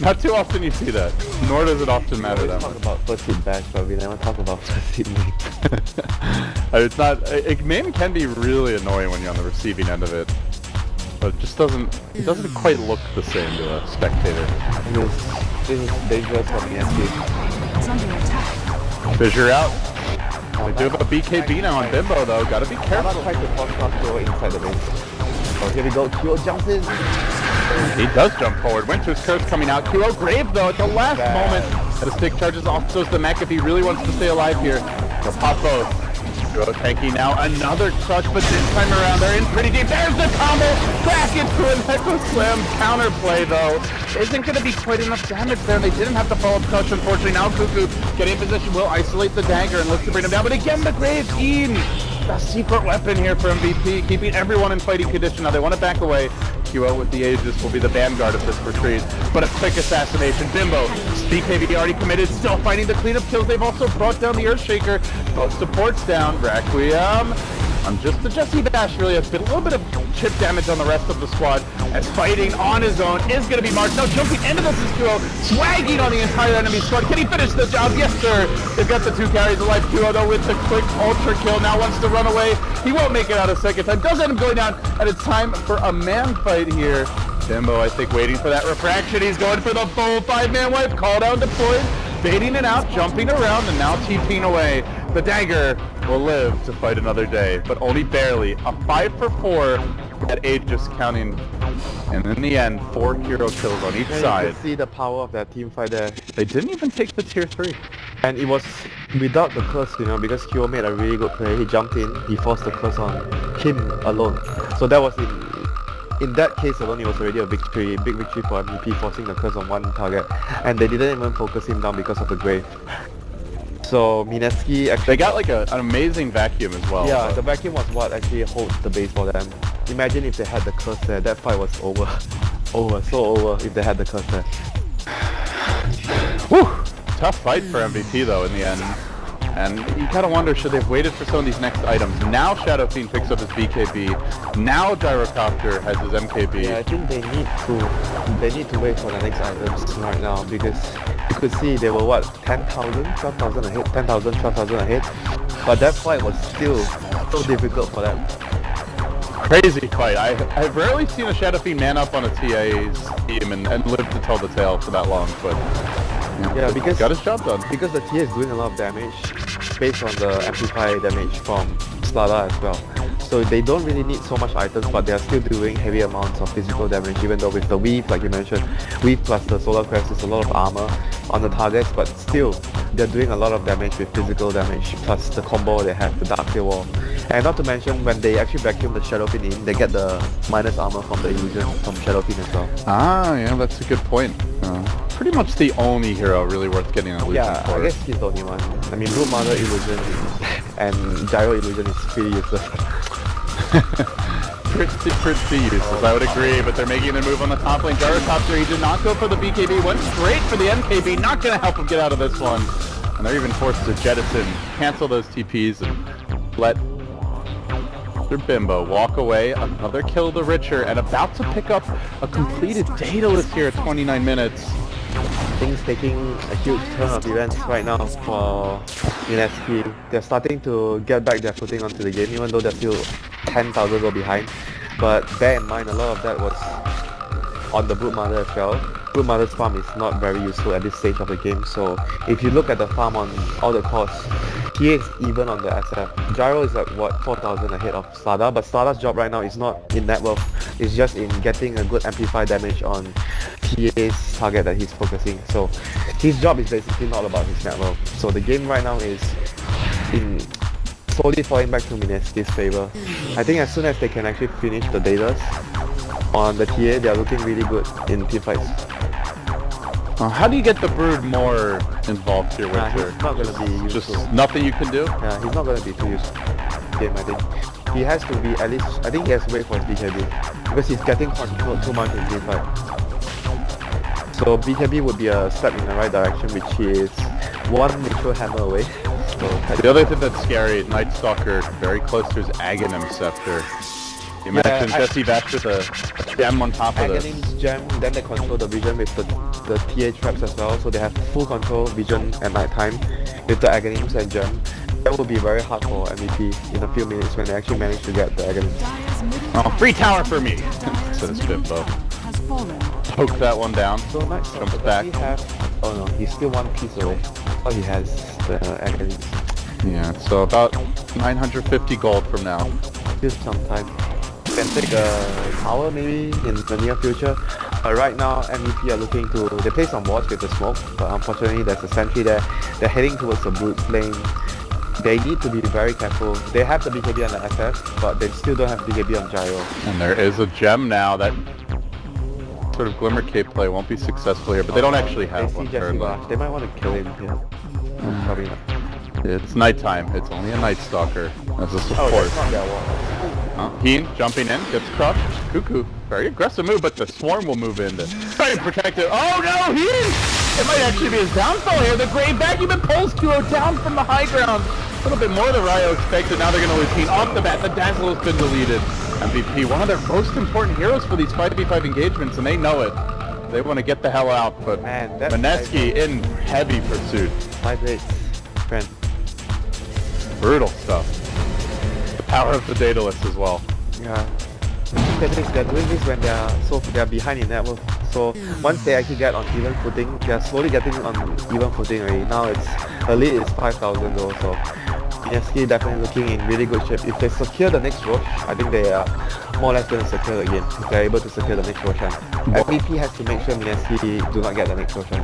[SPEAKER 2] Not too often you see that, nor does it often matter that much.
[SPEAKER 3] We talk about first hit bash, but we never talk about first hit meme.
[SPEAKER 2] It's not, meme can be really annoying when you're on the receiving end of it. But it just doesn't quite look the same to a spectator.
[SPEAKER 3] This is dangerous for Mineski.
[SPEAKER 1] It's under attack.
[SPEAKER 2] Fissure out. They do have a BKB now on Bimbo though, gotta be
[SPEAKER 3] I'm
[SPEAKER 2] careful.
[SPEAKER 3] not trying to podcast Q inside the base. Oh, here we go, Q jumps in.
[SPEAKER 2] He does jump forward. Winter's Curse coming out. QO Grave though at the last moment. The stick charges off goes the mech if he really wants to stay alive here. He'll pop both. QO tanking now. Another crush, but this time around they're in pretty deep. There's the combo! Back into an Echo Slam counterplay though. Isn't going to be quite enough damage there. They didn't have to follow up crush unfortunately. Now Cuckoo getting in position will isolate the dagger and looks to bring him down. But again the Grave in. The secret weapon here for MVP, keeping everyone in fighting condition. Now they want to back away. QO with the Aegis will be the vanguard of this retreat. But a quick assassination. Bimbo, BKB already committed, still fighting the cleanup kills. They've also brought down the Earthshaker. Both supports down. Requiem. Just the Jesse Bash really has been a little bit of chip damage on the rest of the squad as fighting on his own is going to be March. Now jumping into this is QO, swagging on the entire enemy squad. Can he finish the job? Yes, sir. They've got the 2 carries alive. QO though with the quick ultra kill now wants to run away. He won't make it out a second time. Does end up going down, and it's time for a man fight here. Bimbo, I think, waiting for that refraction. He's going for the full 5-man wipe. Call down deployed. Baiting it out, jumping around, and now TPing away. The dagger will live to fight another day, but only barely. A 5 for 4 that Aegis counting, and in the end, 4 hero kills on each
[SPEAKER 3] Yeah, you
[SPEAKER 2] side.
[SPEAKER 3] can see the power of that team fight there.
[SPEAKER 2] They didn't even take the tier 3.
[SPEAKER 3] And it was without the curse, you know, because Kyo made a really good play. He jumped in, he forced the curse on him alone. So that was in that case alone, it was already a victory, big victory for MVP, forcing the curse on one target. And they didn't even focus him down because of the grave. So Mineski actually...
[SPEAKER 2] They got like an amazing vacuum as well.
[SPEAKER 3] Yeah, the vacuum was what actually holds the base for them. Imagine if they had the curse there, that fight was over. So over if they had the curse there.
[SPEAKER 2] Whew! Tough fight for MVP though in the end. And you kind of wonder, should they have waited for some of these next items? Now Shadow Fiend picks up his BKB. Now Gyrocopter has his MKB.
[SPEAKER 3] Yeah, I think they need to wait for the next items right now, because you could see they were what, 10,000, 12,000 ahead, 10,000, 12,000 ahead. But that fight was still so difficult for them.
[SPEAKER 2] Crazy fight. I've rarely seen a Shadow Fiend man up on a TA's team and live to tell the tale for that long, but
[SPEAKER 3] yeah, because
[SPEAKER 2] got his job done.
[SPEAKER 3] Because the TA is doing a lot of damage based on the amplify damage from Sylar as well. So they don't really need so much items, but they are still doing heavy amounts of physical damage, even though with the weave, like you mentioned, weave plus the solar crest is a lot of armor on the targets, but still they're doing a lot of damage with physical damage plus the combo they have, the Dark Tail Wall. And not to mention, when they actually vacuum the Shadow Fiend in, they get the minus armor from the illusion from Shadow Fiend as well.
[SPEAKER 2] Ah, yeah, that's a good point. Pretty much the only hero really worth getting an illusion for.
[SPEAKER 3] I guess he's the only one. I mean, Root Mother illusion and Gyro illusion is pretty useless.
[SPEAKER 2] pretty useless, I would agree, but they're making their move on the top lane. Gyrocopter, he did not go for the BKB, went straight for the MKB, not going to help him get out of this one. And they're even forced to jettison, cancel those TPs, and let their Bimbo walk away. Another kill the Richer, and about to pick up a completed Daedalus here at 29 minutes.
[SPEAKER 3] Things taking a huge turn of events right now for Mineski. They're starting to get back their footing onto the game, even though they're still 10,000 go behind. But bear in mind, a lot of that was on the Brood Mother as well. Brood Mother's farm is not very useful at this stage of the game, so if you look at the farm on all the cores, he is even on the SF. Gyro is like what, 4,000 ahead of Sada, but Sada's job right now is not in net worth, it's just in getting a good amplify damage on TA's target that he's focusing. So his job is basically not about his net worth. So the game right now is in slowly falling back to Mineski's favor. I think as soon as they can actually finish the Daedalus on the TA, they are looking really good in teamfights.
[SPEAKER 2] How do you get the Brood more involved here with her?
[SPEAKER 3] He's not going to be useful.
[SPEAKER 2] Just nothing you can do?
[SPEAKER 3] Yeah, he's not going to be too useful game, I think. He has to be at least, I think he has to wait for his BKB, because he's getting controlled too much in team fight. So BKB would be a step in the right direction, which is one neutral hammer away. So
[SPEAKER 2] the other thing that's scary, Night Stalker very close to his Aghanim Scepter. You mentioned Jesse Bash with a gem on top of this.
[SPEAKER 3] Aghanim's gem, then they control the vision with the TA traps as well, so they have full control vision at night time with the Aghanims and gem. That will be very hard for MVP in a few minutes when they actually manage to get the Aghanims.
[SPEAKER 2] Oh, free tower for me! Says Bimbo. Poke that one down.
[SPEAKER 3] So Night Stalker,
[SPEAKER 2] jumps back.
[SPEAKER 3] Does he have... Oh no, he's still one piece away. Oh, he has the Aghanims.
[SPEAKER 2] Yeah, so about 950 gold from now.
[SPEAKER 3] Still some time. Can take a tower maybe in the near future. But right now MVP are looking to, they play some wards with the smoke, but unfortunately there's a sentry there. They're heading towards the Brood lane. They need to be very careful. They have the BKB on the FF, but they still don't have BKB on Gyro.
[SPEAKER 2] And there is a gem now. That sort of Glimmer Cape play won't be successful here, but they don't actually have one currently.
[SPEAKER 3] They might want to kill him, yeah. Probably not.
[SPEAKER 2] It's nighttime. It's only a Night Stalker as a support.
[SPEAKER 3] Oh, that's not their wall.
[SPEAKER 2] Heen jumping in, gets crushed. Cuckoo, very aggressive move, but the Swarm will move in to try and protect it. Oh no, Heen! It might actually be his downfall here. The Grave Vacuum and pulls Kuro down from the high ground. A little bit more than Ryo expected. Now they're going to lose Heen off the bat. The Dazzle has been deleted. MVP, one of their most important heroes for these 5v5 engagements, and they know it. They want to get the hell out, but Mineski in heavy pursuit.
[SPEAKER 3] 5-8, friend.
[SPEAKER 2] Brutal stuff. Power of the Daedalus as well.
[SPEAKER 3] Yeah. They're doing this when they're behind in network. So once they actually get on even footing, they're slowly getting on even footing already. Now it's the lead is 5,000 though, so Mineski definitely looking in really good shape. If they secure the next Roche, I think they are more or less going to secure again. If they're able to secure the next Roshan. MVP has to make sure Mineski do not get the next Roshan.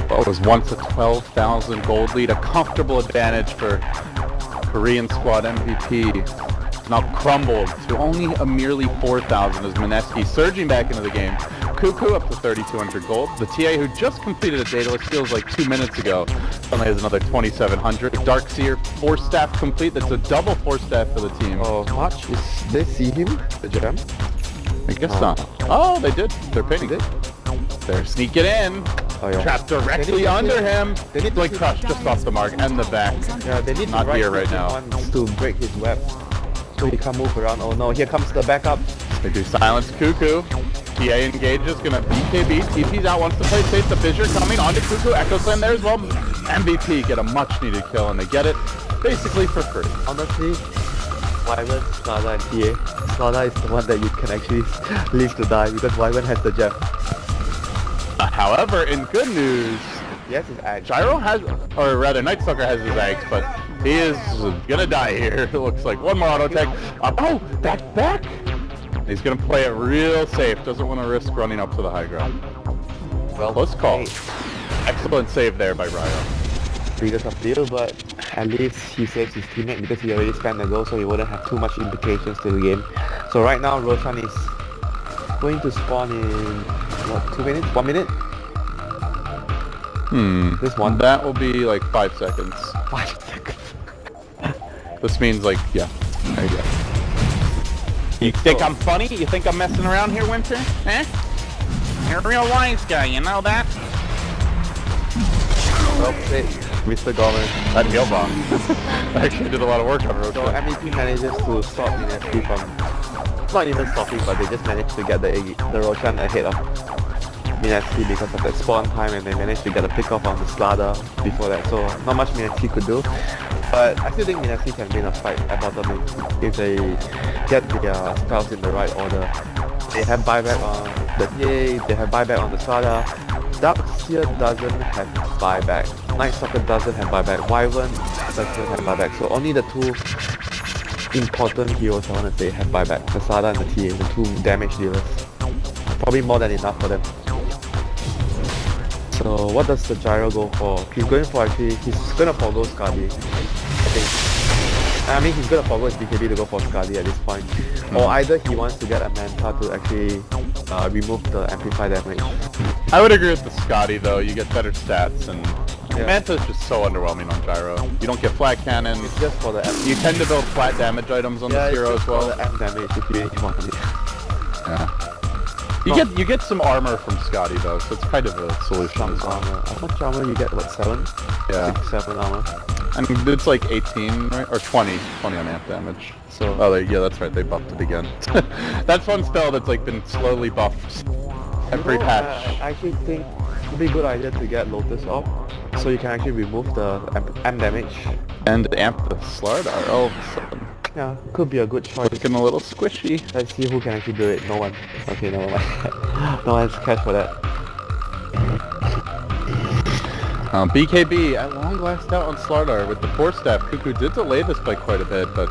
[SPEAKER 2] Well, it was once a 12,000 gold lead, a comfortable advantage for Korean squad MVP. Now crumbled to only a merely 4,000 as Mineski surging back into the game. Cuckoo up to 3,200 gold. The TA who just completed a dataless feels like 2 minutes ago only has another 2,700. Darkseer 4-staff complete. That's a double 4-staff for the team.
[SPEAKER 3] Oh, March, they see him, the gem?
[SPEAKER 2] I guess not. Oh, they did. They're pinning it. They're sneaking in.
[SPEAKER 3] Oh, yeah.
[SPEAKER 2] Trapped directly under him.
[SPEAKER 3] They need
[SPEAKER 2] Like crushed just off the mark and the back.
[SPEAKER 3] Yeah, they need
[SPEAKER 2] Not
[SPEAKER 3] to
[SPEAKER 2] here right now.
[SPEAKER 3] Wants to break his web. So he can't move around. Oh no, here comes the backup.
[SPEAKER 2] They do silence Cuckoo. TA engages, gonna BKB. TP's out, wants to play safe. The fissure coming onto Cuckoo. Echo Slam there as well. MVP get a much needed kill and they get it basically for free.
[SPEAKER 3] Honestly, Wyvern, Slada and TA. Slada is the one that you can actually leave to die because Wyvern has the gem.
[SPEAKER 2] However, in good news,
[SPEAKER 3] Yes, his egg.
[SPEAKER 2] Gyro has, or rather, Night Stalker has his eggs, but he is gonna die here. It looks like one more auto tech. Oh, back! He's gonna play it real safe. Doesn't want to risk running up to the high ground.
[SPEAKER 3] Well,
[SPEAKER 2] Close call.
[SPEAKER 3] hey,
[SPEAKER 2] Excellent save there by Ryo.
[SPEAKER 3] biggest of deal, but at least he saves his teammate because he already spent the goal, so he wouldn't have too much implications to the game. So right now, Roshan is going to spawn in what, 2 minutes? 1 minute? This one.
[SPEAKER 2] That will be like 5 seconds.
[SPEAKER 3] 5 seconds.
[SPEAKER 2] This means like, yeah. There you go. You think I'm funny? You think I'm messing around here, Winter? Eh? You're a real wise guy, you know that?
[SPEAKER 3] Well played, Mr. Gorman.
[SPEAKER 2] That heal bomb. I actually did a lot of work on Roach.
[SPEAKER 3] So MVP manages to stop Mineski from, not even stopping, but they just managed to get the Roshan ahead of Mineski because of that spawn time, and they managed to get a pick off on the Slada before that, so not much Mineski could do. But I still think Mineski can win a fight at bottom lane if they get their spells in the right order. They have buyback on the TA, they have buyback on the Slada. Darkseer doesn't have buyback, Night Stalker doesn't have buyback, Wyvern doesn't have buyback, so only the two important heroes I want to say have buyback, the Slada and the TA, the two damage dealers. Probably more than enough for them. So what does the Gyro go for? He's going for he's gonna forgo Skadi, I think. I mean, he's gonna forgo his BKB to go for Skadi at this point. Or either he wants to get a Manta to actually remove the amplify damage.
[SPEAKER 2] I would agree with the Scotty though, you get better stats and
[SPEAKER 3] Yeah.
[SPEAKER 2] Manta is just so underwhelming on Gyro. You don't get flat cannon.
[SPEAKER 3] It's just for the M.
[SPEAKER 2] You tend to build flat damage items on this hero as well.
[SPEAKER 3] For the M damage if you really want it.
[SPEAKER 2] Yeah. You get some armor from Scotty though, so it's kind of a solution
[SPEAKER 3] Some
[SPEAKER 2] as well.
[SPEAKER 3] armor. How much armor you get? What, 7?
[SPEAKER 2] Yeah.
[SPEAKER 3] 6, 7 armor.
[SPEAKER 2] I mean, it's like 18, right? Or 20 on amp damage.
[SPEAKER 3] So
[SPEAKER 2] Yeah, that's right, they buffed it again. That's one spell that's like been slowly buffed every patch.
[SPEAKER 3] I actually think it would be a good idea to get Lotus off, so you can actually remove the M damage.
[SPEAKER 2] And amp the Slardar all of a sudden.
[SPEAKER 3] Yeah, could be a good choice.
[SPEAKER 2] Looking a little squishy.
[SPEAKER 3] Let's see who can actually do it. No one. Okay, never mind. No one's cash for that.
[SPEAKER 2] BKB at long last out on Slardar with the 4-staff. Cuckoo did delay this by quite a bit, but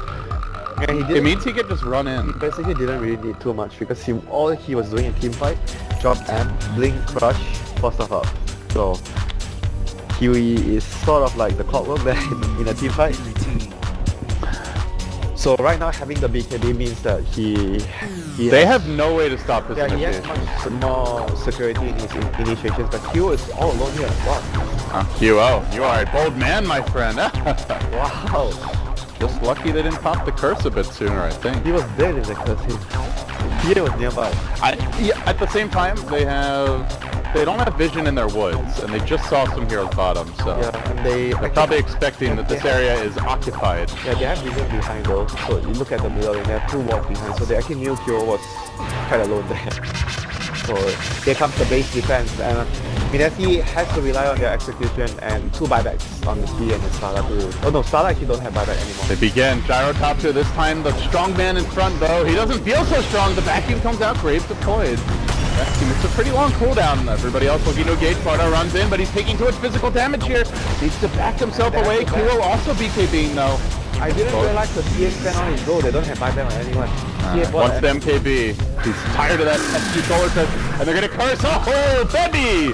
[SPEAKER 3] Yeah, he
[SPEAKER 2] it
[SPEAKER 3] did.
[SPEAKER 2] means he could just run in.
[SPEAKER 3] He basically didn't really need too much because all he was doing in team fight, drop amp, blink, crush, force stuff up. So he is sort of like the clockwork there in a team fight. So right now having the BKB means that
[SPEAKER 2] They have no way to stop this
[SPEAKER 3] he has
[SPEAKER 2] initiation.
[SPEAKER 3] much more security in his initiations, but Q is all alone here. Wow.
[SPEAKER 2] QO, you are a bold man, my friend.
[SPEAKER 3] Wow.
[SPEAKER 2] Just lucky they didn't pop the curse a bit sooner, I think.
[SPEAKER 3] He was dead if they cursed him. He was nearby.
[SPEAKER 2] At the same time, they don't have vision in their woods, and they just saw some heroes bottom, so
[SPEAKER 3] Yeah, and
[SPEAKER 2] they're probably expecting that this area is occupied.
[SPEAKER 3] Yeah, they have vision behind though, so you look at the middle and they have 2 walls behind, so they actually knew Kyo was quite alone there. So here comes the base defense, and Mineski has to rely on their execution and 2 buybacks on the T and the Slada too. Oh no, Slada actually don't have buyback anymore.
[SPEAKER 2] They begin. Gyro top 2, this time the strong man in front though. He doesn't feel so strong, the vacuum comes out, Grave deployed. Vacuum, it's a pretty long cooldown. Everybody else looking to engage. Sparta runs in, but he's taking too much physical damage here. Needs to back himself away. Kuro also BKBing though.
[SPEAKER 3] I didn't realize the TA spent on his goal. They don't have buyback on anyone. TA bought
[SPEAKER 2] Once the MKB, he's tired of that SQ solar test, and they're gonna curse. Oh, Puppey!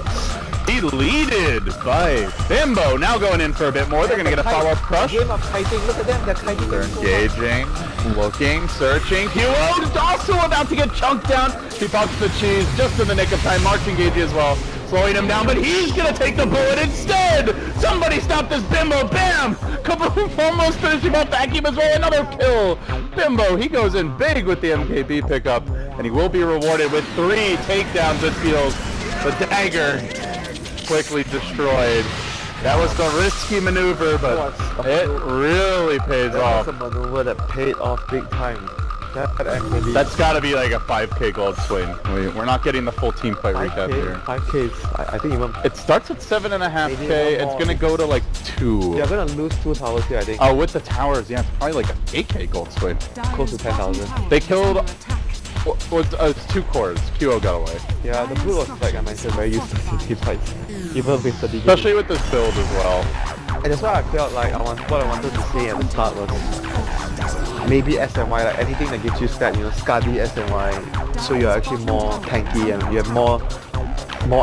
[SPEAKER 2] Deleted by Bimbo. Now going in for a bit more. They're gonna get a follow-up crush.
[SPEAKER 3] Game of kiting. Look at them. They're kiting.
[SPEAKER 2] They're engaging, looking, searching. QO is also about to get chunked down. He pops the cheese just in the nick of time. March engaging as well, slowing him down, but he's gonna take the bullet instead. Somebody stop this Bimbo. Bam! Kaboom! Almost finishing off vacuum as well. Another kill. Bimbo, he goes in big with the MKB pickup, and he will be rewarded with 3 takedowns, it feels. The dagger quickly destroyed. That was the risky maneuver, but it really pays off.
[SPEAKER 3] That was a maneuver that paid off big time.
[SPEAKER 2] That's got to be like a 5k gold swing. We're not getting the full team fight recap here.
[SPEAKER 3] 5k, I think even...
[SPEAKER 2] It starts at 7.5k, it's gonna go to like 2.
[SPEAKER 3] You're gonna lose 2 towers here, I think.
[SPEAKER 2] Oh, with the towers, yeah, it's probably like an 8k gold swing.
[SPEAKER 3] Close to 10,000.
[SPEAKER 2] They killed... It's 2 cores. QO got away.
[SPEAKER 3] Yeah, the blue was, like I mentioned, very useless in team fights. Even with the DD.
[SPEAKER 2] Especially with this build as well.
[SPEAKER 3] And that's why I felt like what I wanted to say at the start was maybe SNY, like anything that gives you stat, Skadi SNY, so you're actually more tanky and you have more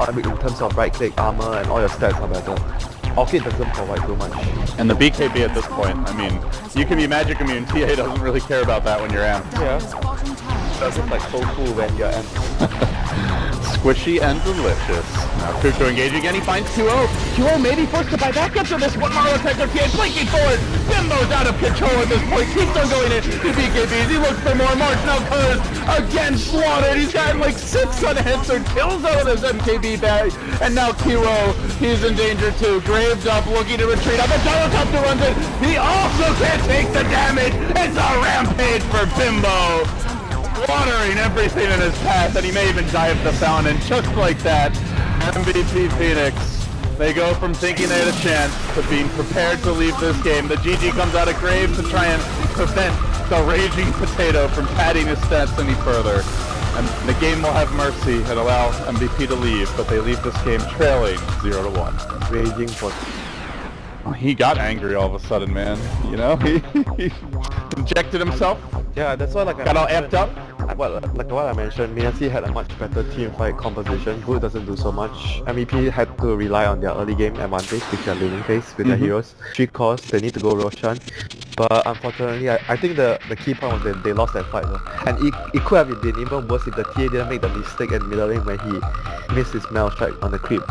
[SPEAKER 3] in terms of right click, armor, and all your stats are better. Orchid doesn't provide too much.
[SPEAKER 2] And the BKB at this point, I mean, you can be magic immune, TA doesn't really care about that when you're amped.
[SPEAKER 3] Yeah. That's just like so cool when you're amped.
[SPEAKER 2] Squishy and delicious. Now Kuko engaging again, he finds QO. QO may be forced to buy back after this one. Monolith Hector TA blinking forward. Bimbo's out of control at this point. Keeps on going in. The BKBs, he looks for more. March now curves. Again slaughtered. He's gotten like 6 unanswered kills out of this MKB bag. And now QO, he's in danger too. Graves up, looking to retreat. Up and Helicopter runs in. He also can't take the damage. It's a rampage for Bimbo. Watering everything in his path, and he may even dive the fountain. Just like that, MVP Phoenix, they go from thinking they had a chance to being prepared to leave this game. The GG comes out of Graves to try and prevent the Raging Potato from padding his stats any further. And the game will have mercy and allow MVP to leave, but they leave this game trailing 0-1.
[SPEAKER 3] Raging Potato.
[SPEAKER 2] He got angry all of a sudden, man. He injected himself.
[SPEAKER 3] Yeah, that's why
[SPEAKER 2] Got all amped up.
[SPEAKER 3] What I mentioned, Mineski had a much better team fight composition. Good doesn't do so much. MVP had to rely on their early game advantage with their laning phase, with their heroes. 3 cores, they need to go Roshan. But unfortunately, I think the key point was that they lost that fight though. And it could have been even worse if the TA didn't make the mistake in middle lane when he missed his mail strike on the creep.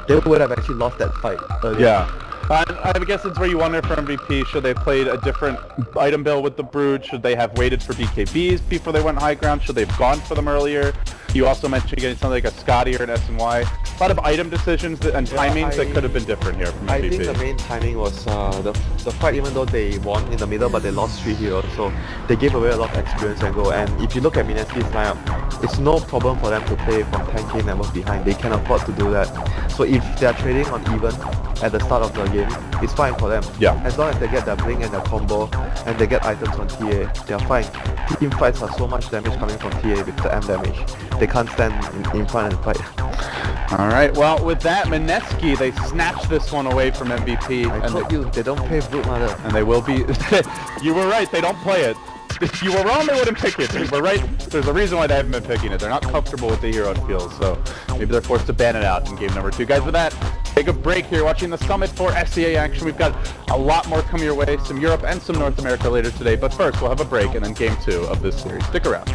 [SPEAKER 3] They would have actually lost that fight earlier.
[SPEAKER 2] Yeah. I guess it's where you wonder for MVP, should they played a different item build with the Brood? Should they have waited for BKBs before they went high ground? Should they have gone for them earlier? You also mentioned getting something like a Scotty or an SNY. A lot of item decisions and timings that could have been different here from MVP.
[SPEAKER 3] I think the main timing was the fight, even though they won in the middle, but they lost 3 heroes, so they gave away a lot of experience and go. And if you look at Mineski's lineup, it's no problem for them to play from 10k network behind. They can afford to do that. So if they are trading on even at the start of the game, it's fine for them.
[SPEAKER 2] Yeah.
[SPEAKER 3] As long as they get their blink and their combo and they get items on TA, they're fine. Team fights are so much damage coming from TA with the M damage. They can't stand in front and fight.
[SPEAKER 2] Alright, well with that, Mineski, they snatched this one away from MVP.
[SPEAKER 3] I told you, they don't play Brood Mother.
[SPEAKER 2] And they will be... You were right, they don't play it. If you were wrong, they wouldn't pick it. You were right, there's a reason why they haven't been picking it. They're not comfortable with the hero it feels, so maybe they're forced to ban it out in game number 2. Guys, with that, take a break here watching the Summit for SEA action. We've got a lot more coming your way, some Europe and some North America later today, but first we'll have a break and then game 2 of this series. Stick around.